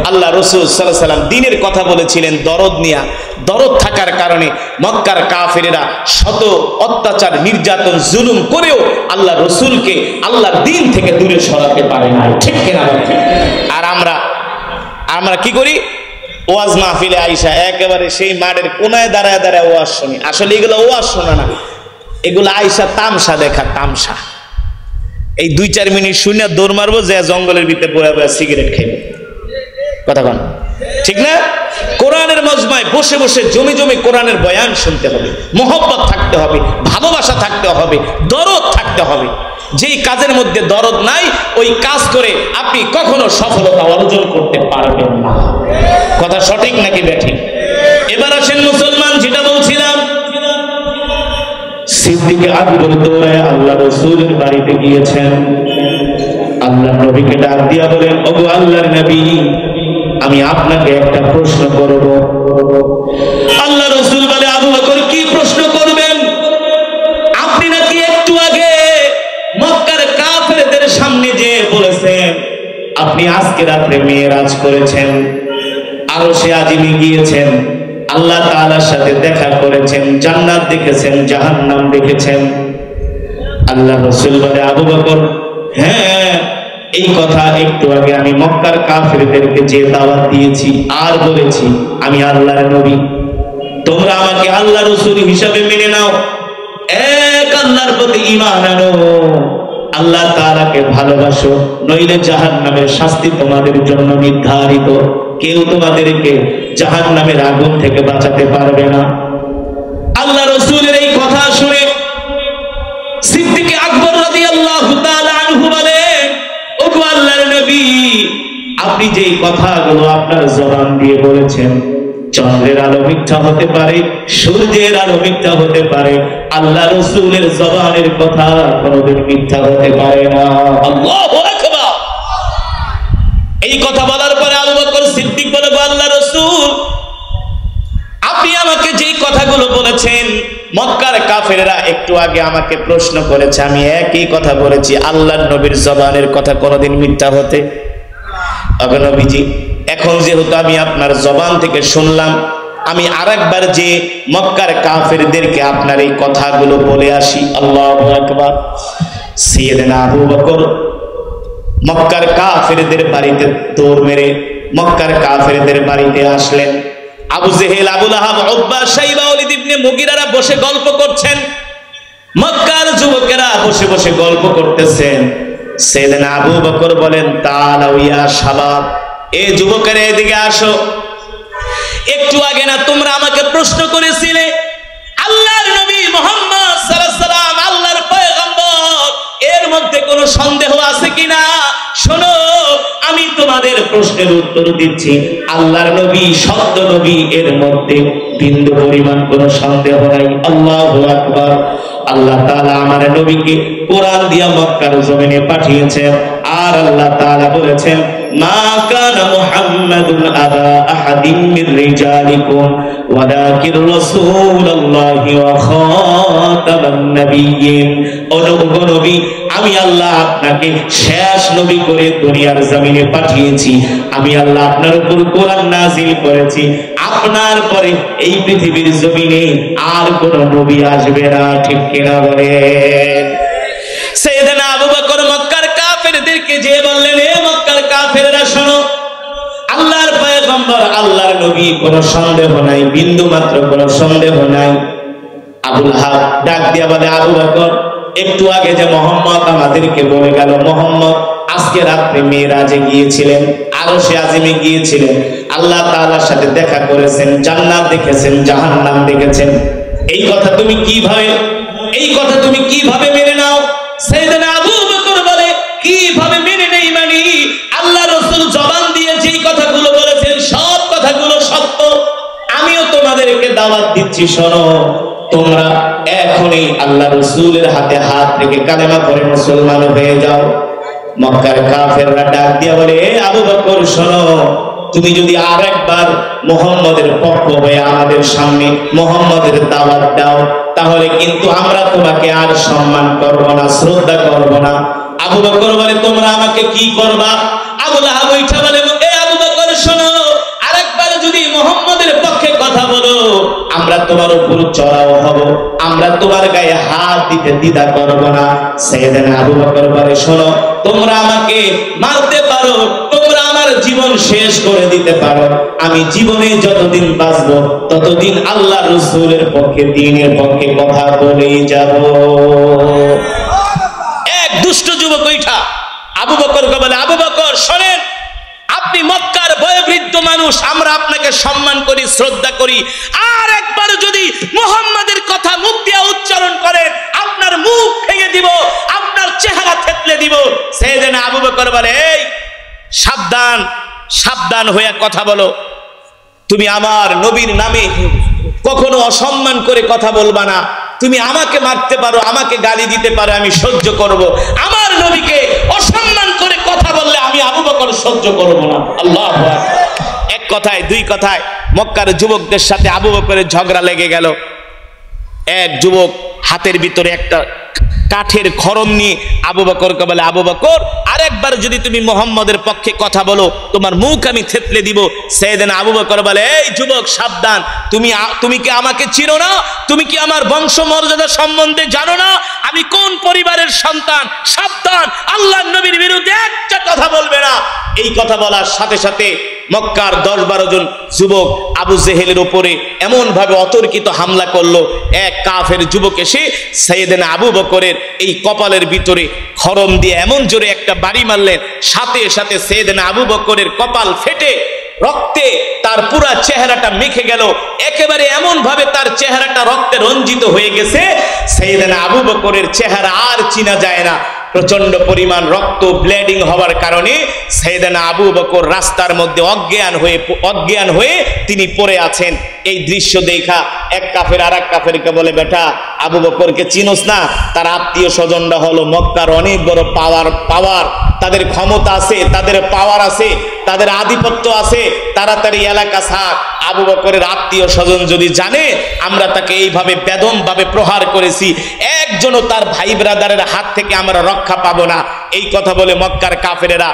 আল্লাহ রসুল সাল্লাল্লাহু আলাইহি ওয়াসাল্লাম দিনের কথা বলেছিলেন দরদ নিয়া। দরদ থাকার কারণে মক্কার কাফেরেরা শত অত্যাচার, নির্যাতন, জুলুম করেও আল্লাহ রসুলকে আল্লাহর দিন থেকে দূরে সরাতে পারে না, ঠিক কিনা বলেন? আর আমরা কি করি? ওয়াজ মাহফিলে আইসা একেবারে সেই মাঠের কোনায় দাঁড়ায় দাঁড়ায় ওয়াজ শুনি। আসলে এগুলো ওয়াজ শোনা না, এগুলো আইসা তামসা দেখা, তামসা। এই 2-4 মিনিট শুনে দৌড় মারবো, যে জঙ্গলের ভিতরে পড়ে পড়ে সিগারেট খাইব। কথা বল, ঠিক না? কোরআনের মজমায় বসে বসে জমি জমি কোরআনের বয়ান শুনতে হবে, মহব্বত থাকতে হবে, ভালোবাসা থাকতে হবে, দরদ থাকতে হবে। যেই কাজের মধ্যে দরদ নাই, ওই কাজ করে আপনি কখনো সফলতা অর্জন করতে পারবেন না। কথা সঠিক নাকি ব্যাঠিক? এবার আসেন মুসলমান, যেটা বলছিলাম, সিদ্দিক আকবর দৌড়ায় আল্লাহ রাসূলের বাড়িতে গিয়েছেন। আল্লাহ নবীকে ডাক দিয়া বলেন, ওগো আল্লাহর নবী, আমি আপনাকে একটা প্রশ্ন করব। আল্লাহ রাসূল বলে, আবু বকর কি প্রশ্ন করবেন? আপনি নাকি একটু আগে সামনে যে বলেছেন আপনি আজকে রাত্রে মেরাজ করেছেন, আরশে আজিমে গিয়েছেন, আল্লাহ তাআলার সাথে দেখা করেছেন, জান্নাত দেখেছেন, জাহান্নাম দেখেছেন। আল্লাহ রাসূল বলে, আবু বকর, হ্যাঁ এই কথা একটু আগে আমি মক্কার কাফেরদেরকে যে দাওয়াত দিয়েছি আর বলেছি আমি আল্লাহর নবী, তোমরা আমাকে আল্লাহ রাসূল হিসাবে মেনে নাও, এক আল্লাহর প্রতি ঈমান আনো, আল্লাহ তাআলাকে ভালোবাসো, নইলে জাহান্নামের শাস্তি তোমাদের জন্য নির্ধারিত, কেউ তোমাদেরকে জাহান্নামের আগুন থেকে বাঁচাতে পারবে না। আল্লাহ রাসূলের এই কথা শুনে সিদ্দিক আকবর রাদিয়াল্লাহু তাআলা আনহু বলেন, ওগো আল্লাহর নবী, আপনি যেই কথাগুলো আপনার জবান দিয়ে বলেছেন, চন্দ্রের আলো মিথ্যা হতে পারে, সূর্যের আলো মিথ্যা হতে পারে, আল্লাহ রাসূলের জবানের কথা কোনোদিন মিথ্যা হতে পারে না। আল্লাহু আকবার। এই কথা বলার পরে আবু বকর সিদ্দিক বলে, আল্লাহ রাসূল, আপনি আমাকে যেই কথাগুলো বলেছেন, মক্কার কাফেররা একটু আগে আমাকে প্রশ্ন করেছে, আমি একই কথা বলেছি, আল্লাহর নবীর জবানের কথা কোনোদিন মিথ্যা হতে? ওগো নবীজি, এখন যেহেতু আমি আপনার জবান থেকে শুনলাম, আমি আরেকবার যে মক্কার কাফেরদেরকে আপনার এই কথাগুলো বলে আসি। আল্লাহু আকবার। সাইয়েদনা আবু বকর মক্কার কাফেরদের বাড়িতে দৌড় মেরে মক্কার কাফেরদের বাড়িতে আসলেন। আবু জেহেল, আবু লাহাব, উতবা, শাইবা, ওয়ালিদ ইবনে মুগিরারা বসে গল্প করছেন, মক্কার যুবকেরা বসে বসে গল্প করতেছেন। সাইয়েদনা আবু বকর বলেন, তাআলাউ ইয়া শাবাব, এ যুবকেরা এদিকে আসো, একটু আগে না তোমরা আমাকে প্রশ্ন করেছিলে আল্লাহর নবী মুহাম্মদ সাল্লাল্লাহু আলাইহি ওয়াসাল্লাম আল্লাহর পয়গম্বর, এর মধ্যে কোনো সন্দেহ আছে কিনা? শোনো, আমি তোমাদের প্রশ্নের উত্তর দিচ্ছি, আল্লাহর নবী সত্য নবী, এর মধ্যে বিন্দু পরিমাণ কোনো সন্দেহ নাই। আল্লাহু আকবার। আল্লাহ তাআলা আমার নবীকে কোরআন দিয়া মক্কার জমিনে পাঠিয়েছেন, আর আল্লাহ তাআলা বলেছেন, মা কানা মুহাম্মাদুন আবা আহাদিম মির রিজালিকুম ওয়ালাকিন রাসূলুল্লাহি ওয়া খাতামান নাবিয়্যিন। ও নবী, আমি আল্লাহ আপনাকে শেষ নবী করে দুনিয়ার জমিনে পাঠিয়েছি, আমি আল্লাহ আপনার উপর কোরআন নাযিল করেছি, আপনার পরে এই পৃথিবীর জমিনে আর কোন নবী আসবে না। ঠিক কিনা বলেন? সাইয়েদনা আবু বকর মক্কার কাফেরদেরকে যে বললেন, হে মক্কার কাফেররা শোনো, আল্লাহর পয়গম্বর আল্লাহর নবী, কোনো সন্দেহ নাই, বিন্দু মাত্র কোনো সন্দেহ নাই। আবু লাহাব ডাক দিয়া বলে, আবু বকর, একটু আগে যে মুহাম্মদ আমাদেরকে বলে গেল, মুহাম্মদ আজকে রাতে মেরাজে গিয়েছিলেন, আরশে আজিমে গিয়েছিলেন, আল্লাহ তাআলার সাথে দেখা করেছেন, জান্নাত দেখেছেন, জাহান্নাম দেখেছেন, এই কথা তুমি কিভাবে মেনে নাও? সাইয়েদনা আবু বকর বলে, কিভাবে মেনে নেই মানে, আল্লাহ রাসূল জবান দিয়ে যেই কথাগুলো বলেছেন সব কথাগুলো সত্য, আমিও তোমাদেরকে দাওয়াত দিচ্ছি, শোনো, তোমরা এখনই আল্লাহ রাসূলের হাতে হাত রেখে কালেমা পড়ে মুসলমান হয়ে যাও। মক্কার কাফেররা ডাক দিয়া বলে, আবু বকর শোনো, তুমি যদি আরেকবার মুহাম্মদের পক্ষ হয়ে আমাদের সামনে মুহাম্মদের দাওয়াত দাও, তাহলে কিন্তু আমরা তোমাকে আর সম্মান করব না, শ্রদ্ধা করব না। আবু বকর বলে, তোমরা আমাকে কি করবা? আবু লাহাব উঠে বলে, এ আবু বকর শোনো, আরেকবার যদি মুহাম্মদের পক্ষে কথা বলো, আমরা তোমার উপর চড়াও হব, আমরা তোমার গায়ে হাত দিতে দ্বিধা করব না। সাইয়েদনা আবু বকর বলে, শোনো, তোমরা আমাকে মারতে পারো, তোমরা আমার জীবন শেষ করে দিতে পারো, আমি জীবনে যতদিন বাঁচবো ততদিন আল্লাহ রাসূলের পক্ষে, দ্বীনের পক্ষে কথা বলেই যাব। এক দুষ্ট যুবক ওইটা আবু বকরকে বলে, আবু বকর শোনেন, আপনি মক্কার বয়োবৃদ্ধ মানুষ, আমরা আপনাকে সম্মান করি, শ্রদ্ধা করি, আর একবার যদি মুহাম্মাদের কথা মুখ দিয়ে উচ্চারণ করেন, আপনার মুখ ভেঙে দিব, আপনার চেহারা থেতলে দিব। সাইয়েদনা আবু বকর বলে, এই সাবধান, সাবধান হয়ে কথা বলো, তুমি আমার নবীর নামে কখনো অসম্মান করে কথা বলবা না, তুমি আমাকে মারতে পারো, আমাকে গালি দিতে পারো, আমি সহ্য করব, আমার নবীকে অসম্মান করে কথা বললে আমি আবু বকর সহ্য করব না। আল্লাহু আকবার। এক কথায় দুই কথায় মক্কার যুবকদের সাথে আবু বকরের ঝগড়া লেগে গেল। এক যুবক হাতের ভিতরে একটা কাঠের খড়ম নিয়ে আবু বকরকে বলে, আবু বকর আরেকবার যদি তুমি মুহাম্মদের পক্ষে কথা বলো তোমার মুখ আমি থেতলে দিব। সাইয়েদনা আবু বকর বলে, এই যুবক সাবধান, তুমি কি আমাকে চিনো না? তুমি কি আমার বংশ মর্যাদা সম্বন্ধে জানো না? আমি কোন পরিবারের সন্তান? সাবধান, আল্লাহর নবীর বিরুদ্ধে একটা কথা বলবে না। এই কথা বলার সাথে সাথে মক্কার 10-12 জন যুবক আবু জেহেলের উপরে এমন ভাবে অতর্কিত হামলা করলো। এক কাফের যুবক এসে সাইয়েদনা আবু বকরের এই কপালের ভিতরে খড়ম দিয়ে এমন জোরে একটা বাড়ি মারলেন, সাথে সাথে সাইয়েদনা আবু বকরের কপাল ফেটে রক্তে তার পুরা চেহারাটা মেখে গেল। একেবারে এমন ভাবে তার চেহারাটা রক্তে রঞ্জিত হয়ে গেছে, সাইয়েদনা আবু বকরের চেহারা আর চিনা যায় না। প্রচন্ড পরিমাণ রক্ত ব্লিডিং হওয়ার কারণে সাইয়েদনা আবু বকর রাস্তার মধ্যে অজ্ঞান হয়ে তিনি পড়ে আছেন। এই দৃশ্য দেখা এক কাফের আরেক কাফেরকে বলে, বেটা আবু বকরকে চিনোস না? তার আত্মীয় স্বজনরা হলো মক্কার অনেক বড় পাওয়ার, তাদের ক্ষমতা আছে, তাদের পাওয়ার আছে, তাদের আধিপত্য আছে, তাড়াতাড়ি এলাকা ছাড়। আবু বকরের আত্মীয় স্বজন যদি জানে আমরা তাকে এইভাবে বেদম ভাবে প্রহার করেছি, একজনও তার ভাই ব্রাদারের হাত থেকে আমরা রক্ষা পাবো না। এই কথা বলে মক্কার কাফেরেরা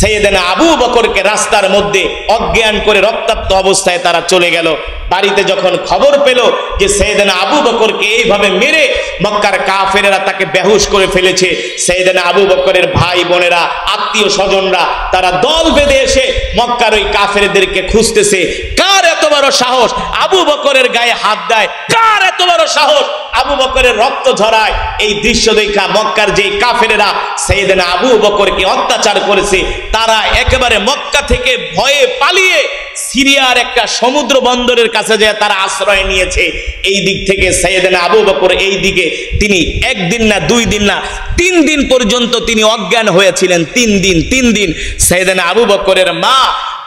সাইয়েদনা আবু বকরকে রাস্তার মধ্যে অজ্ঞান করে রক্তাক্ত অবস্থায় তারা চলে গেল। বাড়িতে যখন খবর পেল যে সাইয়েদনা আবু বকরকে এইভাবে মেরে মক্কার কাফেরেরা তাকে বেহুশ করে ফেলেছে, সাইয়েদনা আবু বকরের ভাই বোনেরা, আত্মীয় স্বজনরা তারা দল বেঁধে এসে মক্কার ওই কাফেরদেরকে খুঁজতেছে। কার এত বড় সাহস আবু বকরের গায়ে হাত দেয়? কার এত বড় সাহস আবু বকরের রক্ত ঝরায়? এই দৃশ্য দেখা মক্কার যে কাফেরেরা সাইয়েদনা আবু বকরকে অত্যাচার করেছে তারা একেবারে মক্কা থেকে ভয়ে পালিয়ে সিরিয়ার একটা সমুদ্র বন্দরের কাছে যায় তারা আশ্রয় নিয়েছে। এই দিক থেকে সাইয়েদনা আবু বকর এই দিকে তিনি একদিন না 2 দিন না 3 দিন পর্যন্ত তিনি অজ্ঞান হয়েছিলেন। 3 দিন সাইয়েদনা আবু বকরের মা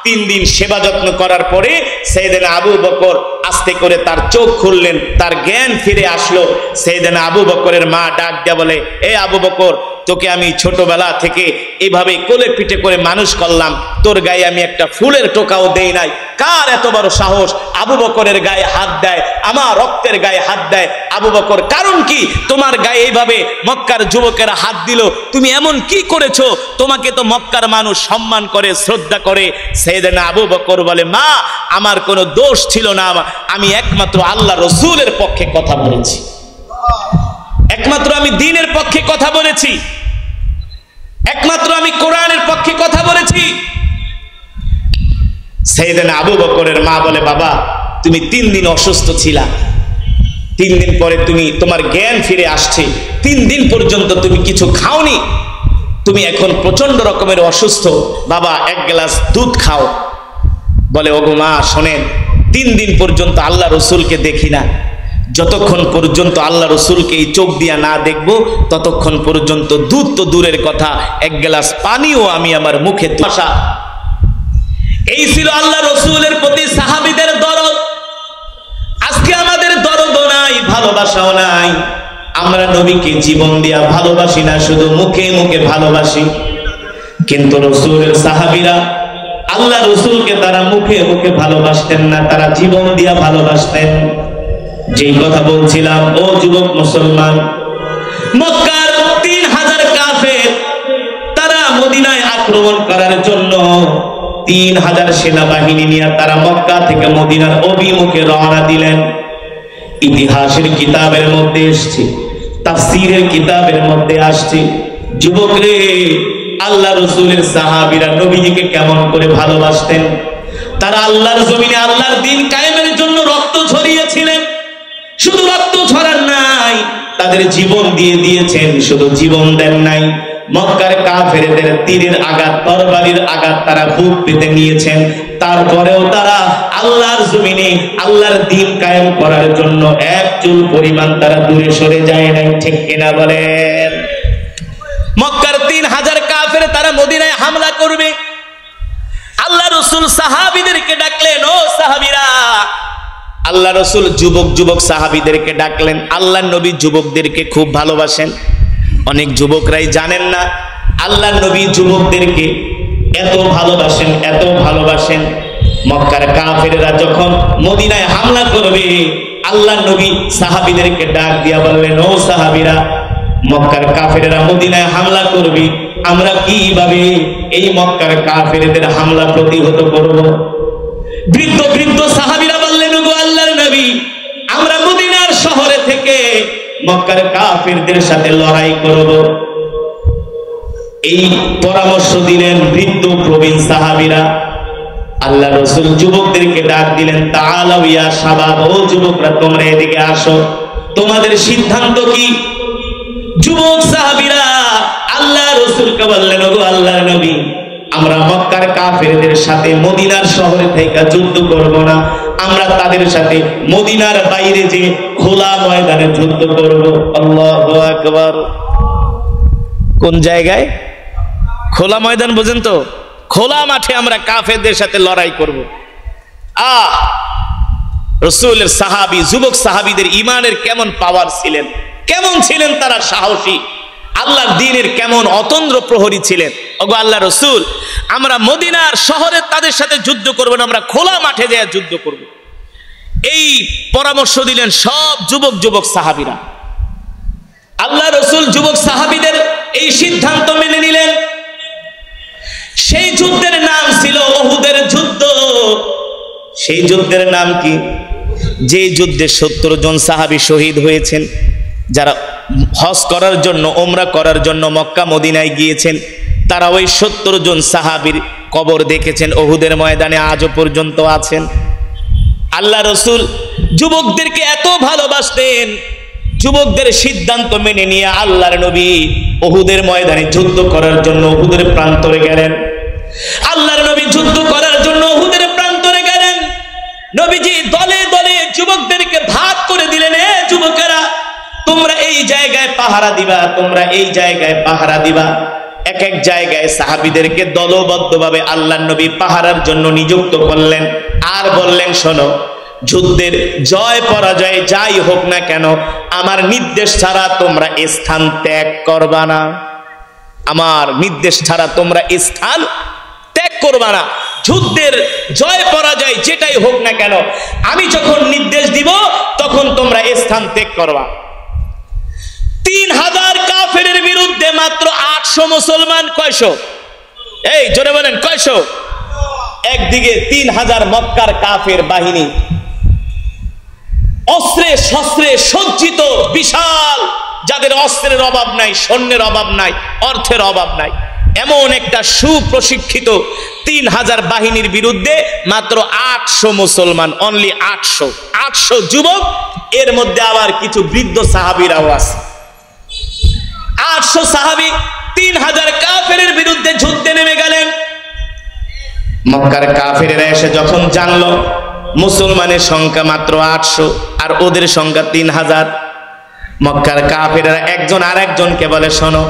3 দিন সেবা যত্ন করার পরে সাইয়েদনা আবু বকর আস্তে করে তার চোখ খুললেন, তার জ্ঞান ফিরে আসলো। সাইয়েদনা আবু বকরের মা ডাক দিয়ে বলে, এ আবু বকর, তোকে আমি ছোটবেলা থেকে এভাবে কোলে পিঠে করে মানুষ করলাম, তোর গায়ে আমি একটা ফুলের টোকাও দেই নাই। কার এত বড় সাহস আবু বকরের গায়ে হাত দেয়, আমার রক্তের গায়ে হাত দেয়? আবু বকর, কারণ কি তোমার গায়ে এইভাবে মক্কার যুবকেরা হাত দিল? তুমি এমন কি করেছো? তোমাকে তো মক্কার মানুষ সম্মান করে, শ্রদ্ধা করে। সাইয়েদনা আবু বকর বলে, মা আমার কোনো দোষ ছিল না, আমি একমাত্র আল্লাহ রসুলের পক্ষে কথা বলেছি, একমাত্র আমি দ্বীনের পক্ষে কথা বলেছি, একমাত্র আমি কোরআনের পক্ষে কথা বলেছি। সাইয়েদনা আবু বকরের মা বলে, বাবা তুমি 3 দিন অসুস্থ ছিলা, 3 দিন পরে তোমার জ্ঞান ফিরে আসছে, 3 দিন পর্যন্ত তুমি কিছু খাওনি, তুমি এখন প্রচন্ড রকমের অসুস্থ, বাবা 1 গ্লাস দুধ খাও। বলে, ওগো মা শোনেন, 3 দিন পর্যন্ত আল্লাহ রসুলকে দেখি না, যতক্ষণ পর্যন্ত আল্লাহ রসুলকে এই চোখ দিয়া না দেখবো ততক্ষণ পর্যন্ত দুধ তো দূরের কথা, 1 গ্লাস পানিও আমি আমার মুখে তুষা। এই ছিল আল্লাহ রসুলের প্রতি সাহাবীদের দরদ। আজকে আমাদের দরদও নাই, ভালোবাসাও নাই। আমরা নবীকে জীবন দিয়া ভালোবাসি না, শুধু মুখে মুখে ভালোবাসি। কিন্তু রসুলের সাহাবীরা আল্লাহ রসুলকে তারা মুখে মুখে ভালোবাসতেন না, তারা জীবন দিয়া ভালোবাসতেন। যেই কথা বলছিলাম, ও যুবক মুসলমান, মক্কার 3000 কাফের তারা মদিনায় আক্রমণ করার জন্য 3000 সেনাবাহিনী নিয়ে তারা মক্কা থেকে মদিনার অভিমুখে রওনা দিলেন। ইতিহাসের কিতাবের মধ্যে আসছে, তাফসীরের কিতাবের মধ্যে আসছে, যুবক রে, আল্লাহ রসুলের সাহাবীরা নবীজিকে কেমন করে ভালোবাসতেন। তারা আল্লাহর জমিনে আল্লাহর দ্বীন কায়েমের জন্য রক্ত ঝরিয়েছিলেন। শুধু রক্ত ঝরার নাই, তাদের জীবন দিয়ে দিয়েছেন, শুধু জীবন দেন নাই। মক্কার কাফেরদের তীরের আঘাত, তরবারির আঘাত তারা বুক পেতে নিয়েছেন, তারপরেও তারা আল্লাহর জমিনে আল্লাহর দ্বীন কায়েম করার জন্য 1 চুল পরিমাণ তারা দূরে সরে যায় নাই। ঠিক কিনা বলেন? মক্কার 3000 কাফের তারা মদিনায় হামলা করবে। আল্লাহ রসুল সাহাবীদেরকে ডাকলেন, ও সাহাবীরা। আল্লাহ রসুল যুবক সাহাবীদেরকে ডাকলেন। আল্লাহ নবী যুবকদেরকে খুব ভালোবাসেন। অনেক যুবকরাই জানেন না আল্লাহ নবী যুবকদেরকে এত ভালোবাসেন, এত ভালোবাসেন। মক্কার কাফেররা যখন মদিনায় হামলা করবে, আল্লাহ নবী সাহাবীদেরকে ডাক দিয়া বললেন, ও সাহাবীরা, মক্কার কাফেরেরা মদিনায় হামলা করবে, আমরা কিভাবে এই মক্কার কাফেরদের হামলা প্রতিহত করব? বৃদ্ধ বৃদ্ধ সাহাবীরা বললেন, ওগো আল্লাহর নবী, আমরা মদিনার শহরে থেকে মক্কার কাফেরদের সাথে লড়াই করব। এই পরামর্শ দিলেন বৃদ্ধ প্রবীণ সাহাবীরা। আল্লাহ রাসূল যুবকদেরকে ডাক দিলেন, তাআলাউ ইয়া শাবাব, ও যুবকরা তোমরা এদিকে আসো, তোমাদের সিদ্ধান্ত কি? যুবক সাহাবীরা আল্লাহ রাসূলকে বললেন, ওগো আল্লাহর নবী, আমরা মক্কার কাফেরদের সাথে মদিনার শহরে থেকে যুদ্ধ করব না, আমরা তাদের সাথে মদিনার বাইরে যে খোলা ময়দানে যুদ্ধ করব। আল্লাহু আকবার। কোন জায়গায়? খোলা ময়দান, বোঝেন তো? খোলা মাঠে আমরা কাফেরদের সাথে লড়াই করব। রাসূলের সাহাবী, যুবক সাহাবীদের ঈমানের কেমন পাওয়ার ছিলেন, কেমন ছিলেন তারা সাহসী, আল্লাহর দ্বীনের কেমন অতন্দ্র প্রহরী ছিলেন। ওগো আল্লাহ রাসূল, আমরা মদিনার শহরে তাদের সাথে যুদ্ধ করব না, আমরা খোলা মাঠে যেয়ে যুদ্ধ করব। এই পরামর্শ দিলেন সব যুবক যুবক সাহাবীরা। আল্লাহ রাসূল যুবক সাহাবীদের এই সিদ্ধান্ত মেনে নিলেন। সেই যুদ্ধের নাম ছিল উহুদের যুদ্ধ। সেই যুদ্ধের নাম কি? যে যুদ্ধে 70 জন সাহাবী শহীদ হয়েছেন, যারা হজ করার জন্য, ওমরা করার জন্য মক্কা মদিনায় গিয়েছেন, তারা ওই 70 জন সাহাবীর কবর দেখেছেন, উহুদের ময়দানে আজও পর্যন্ত আছেন। আল্লাহ রাসূল যুবকদেরকে এত ভালোবাসতেন, যুবকদের সিদ্ধান্ত মেনে নিয়ে আল্লাহর নবী উহুদের ময়দানে যুদ্ধ করার জন্য উহুদের প্রান্তরে গেলেন। আল্লাহর নবী যুদ্ধ করার জন্য উহুদের প্রান্তরে গেলেন। নবীজি দলে দলে যুবকদেরকে ভাগ করে দিলেন, এ যুবকেরা, তোমরা এই জায়গায় পাহারা দিবা, তোমরা এই জায়গায় পাহারা দিবা। এক এক জায়গায় সাহাবীদেরকে দলবদ্ধভাবে আল্লাহর নবী পাহারার জন্য নিযুক্ত করলেন। আর বললেন, শোনো, যুদ্ধের জয় পরাজয় যাই হোক না কেন, আমার নির্দেশ ছাড়া তোমরা স্থান ত্যাগ করবা না। আমার নির্দেশ ছাড়া তোমরা স্থান ত্যাগ করবা না। যুদ্ধের জয় পরাজয় যেটাই হোক না কেন, আমি যখন নির্দেশ দিব তখন তোমরা স্থান ত্যাগ করবা। 3000 কাফেরের বিরুদ্ধে মাত্র 800 মুসলমান। কয়শো? এই জোরে বলেন, কয়শো? একদিকে 3000 মক্কার কাফের বাহিনী, অস্ত্রে শস্ত্রে সজ্জিত, বিশাল, যাদের অস্ত্রের অভাব নাই, সৈন্যের অভাব নাই, অর্থের অভাব নাই, এমন একটা সুপ্রশিক্ষিত 3000 বাহিনীর বিরুদ্ধে মাত্র 800 মুসলমান, অনলি 800 যুবক, এর মধ্যে আবার কিছু বৃদ্ধ সাহাবীরাও আছে। 800 সাহাবী 3000 কাফেরের বিরুদ্ধে যুদ্ধে নেমে গেলেন। মক্কার কাফেরেরা এসে যখন জানলো মুসলমানের সংখ্যা মাত্র 800 আর ওদের সংখ্যা 3000, মক্কার কাফেরেরা একজন আরেকজনকে বলে, শোনো,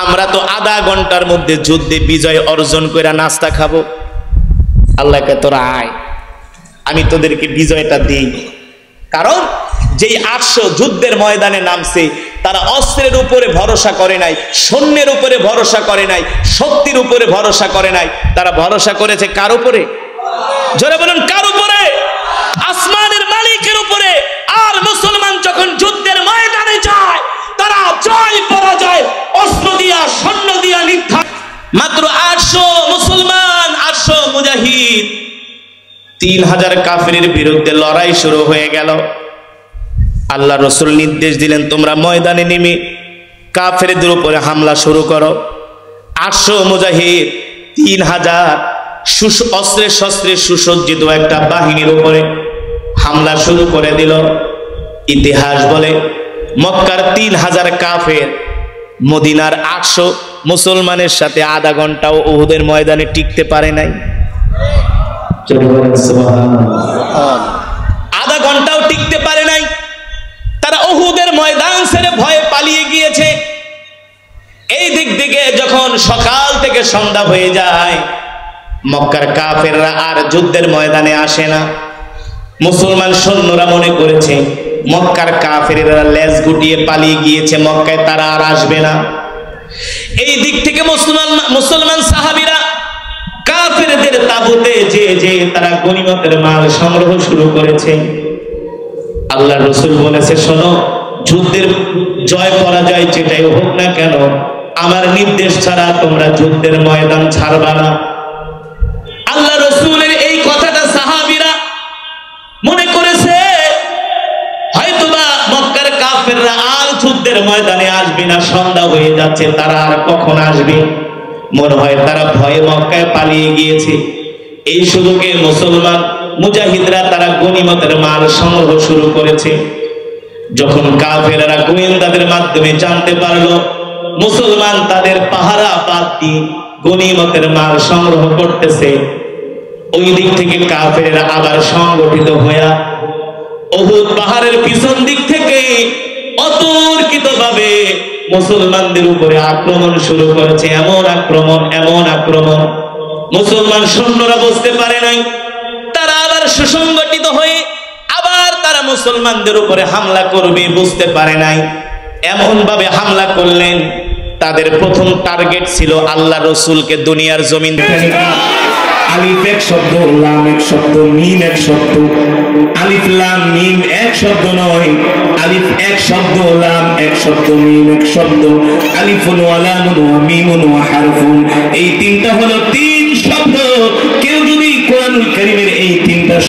আমরা তো আধা ঘন্টার মধ্যে যুদ্ধে বিজয় অর্জন করে নাস্তা খাবো, আল্লাহকে তোরা আয়, আমি তোদেরকে বিজয়টা দিই। কারণ যেই 800 যুদ্ধের ময়দানে নামছে, তারা অস্ত্রের উপরে ভরসা করে নাই, সৈন্যের উপরে ভরসা করে নাই, শক্তির উপরে ভরসা করে নাই, তারা ভরসা করেছে কার উপরে? জোরে বলুন, কার উপরে? আসমানের মালিকের উপরে। আর মুসলমান যখন যুদ্ধের ময়দানে যায়, তারা জয় পরাজয় অস্ত্র দিয়া, সৈন্য দিয়া নির্ধারণ। মাত্র 800 মুসলমান, 800 মুজাহিদ 3000 কাফেরের বিরুদ্ধে লড়াই শুরু হয়ে গেল। আল্লাহ রাসূল নির্দেশ দিলেন, তোমরা ময়দানে নেমে কাফেরদের উপরে হামলা শুরু করো। 800 মুজাহিদ 3000 অস্ত্রে শস্ত্রে সুসজ্জিত একটা বাহিনীর উপরে হামলা শুরু করে দিল। ইতিহাস বলে মক্কার 3000 কাফের মদিনার 800 মুসলমানের সাথে আধা ঘন্টাও উহুদের ময়দানে টিকতে পারে নাই। আধা ঘন্টাও টিকতে পারে নাই, তারা উহুদের ময়দান ছেড়ে ভয়ে পালিয়ে গিয়েছে। এই দিক থেকে যখন সকাল থেকে সন্ধ্যা হয়ে যায়, মক্কার কাফেররা আর যুদ্ধের ময়দানে আসে না। মুসলমান সৈন্যরা মনে করেছে মক্কার কাফেররা লেজ গুটিয়ে পালিয়ে গিয়েছে, মক্কায় তারা আর আসবে না। এই দিক থেকে মুসলমান সাহাবীরা কাফেরদের তাবুতে যে তারা গনিমতের মাল সংগ্রহ শুরু করেছে। আল্লাহর রাসূল বলেছে, শোনো, যুদ্ধের জয় পরাজয় যেটাই হোক না কেন, আমার নির্দেশ ছাড়া তোমরা যুদ্ধের ময়দান ছাড়বা না। আল্লাহ রাসূলের এই কথাটা সাহাবীরা মনে করেছে হয়তোবা মক্কার কাফেররা আর যুদ্ধের ময়দানে আসবে না, সন্ধ্যা হয়ে যাচ্ছে, তারা আর কখন আসবে, মনে হয় তারা ভয়ে মক্কায় পালিয়ে গিয়েছে। এই সুযোগে মুসলমান মুজাহিদরা তারা গনিমতের মাল সংগ্রহ শুরু করেছে। যখন কাফেররা গোয়েন্দাদের মাধ্যমে জানতে পারলো মুসলমান তাদের পাহারা বাদ দিয়ে গনিমতের মাল সংগ্রহ করতেছে, ওই দিক থেকে কাফেররা আবার সংগঠিত হয়ে উহুদ পাহাড়ের পিছন দিক থেকে অতর্কিতভাবে মুসলমানদের উপরে আক্রমণ শুরু করেছে। এমন আক্রমণ মুসলমান সৈন্যরা বুঝতে পারে নাই। তারা আবার সুসংগঠিত হয়ে আবার তারা মুসলমানদের উপরে হামলা করবে, বুঝতে পারে নাই। এমন ভাবে হামলা করলেন, তাদের প্রথম টার্গেট ছিল আল্লাহ রসুলকে দুনিয়ার জমিন। আলিফ এক শব্দ, লাম এক শব্দ, মিম এক শব্দ। আলিফ লাম মিম এক শব্দ নয়, আলিফ এক শব্দ, লাম এক শব্দ, মিম এক শব্দ। আলিফুন ওয়া লামুন ওয়া মিমুন ওয়া হারফুন, এই তিনটা হলো তিন শব্দ। কেউ যদি কোরআনুল কারীমের এই তিনটা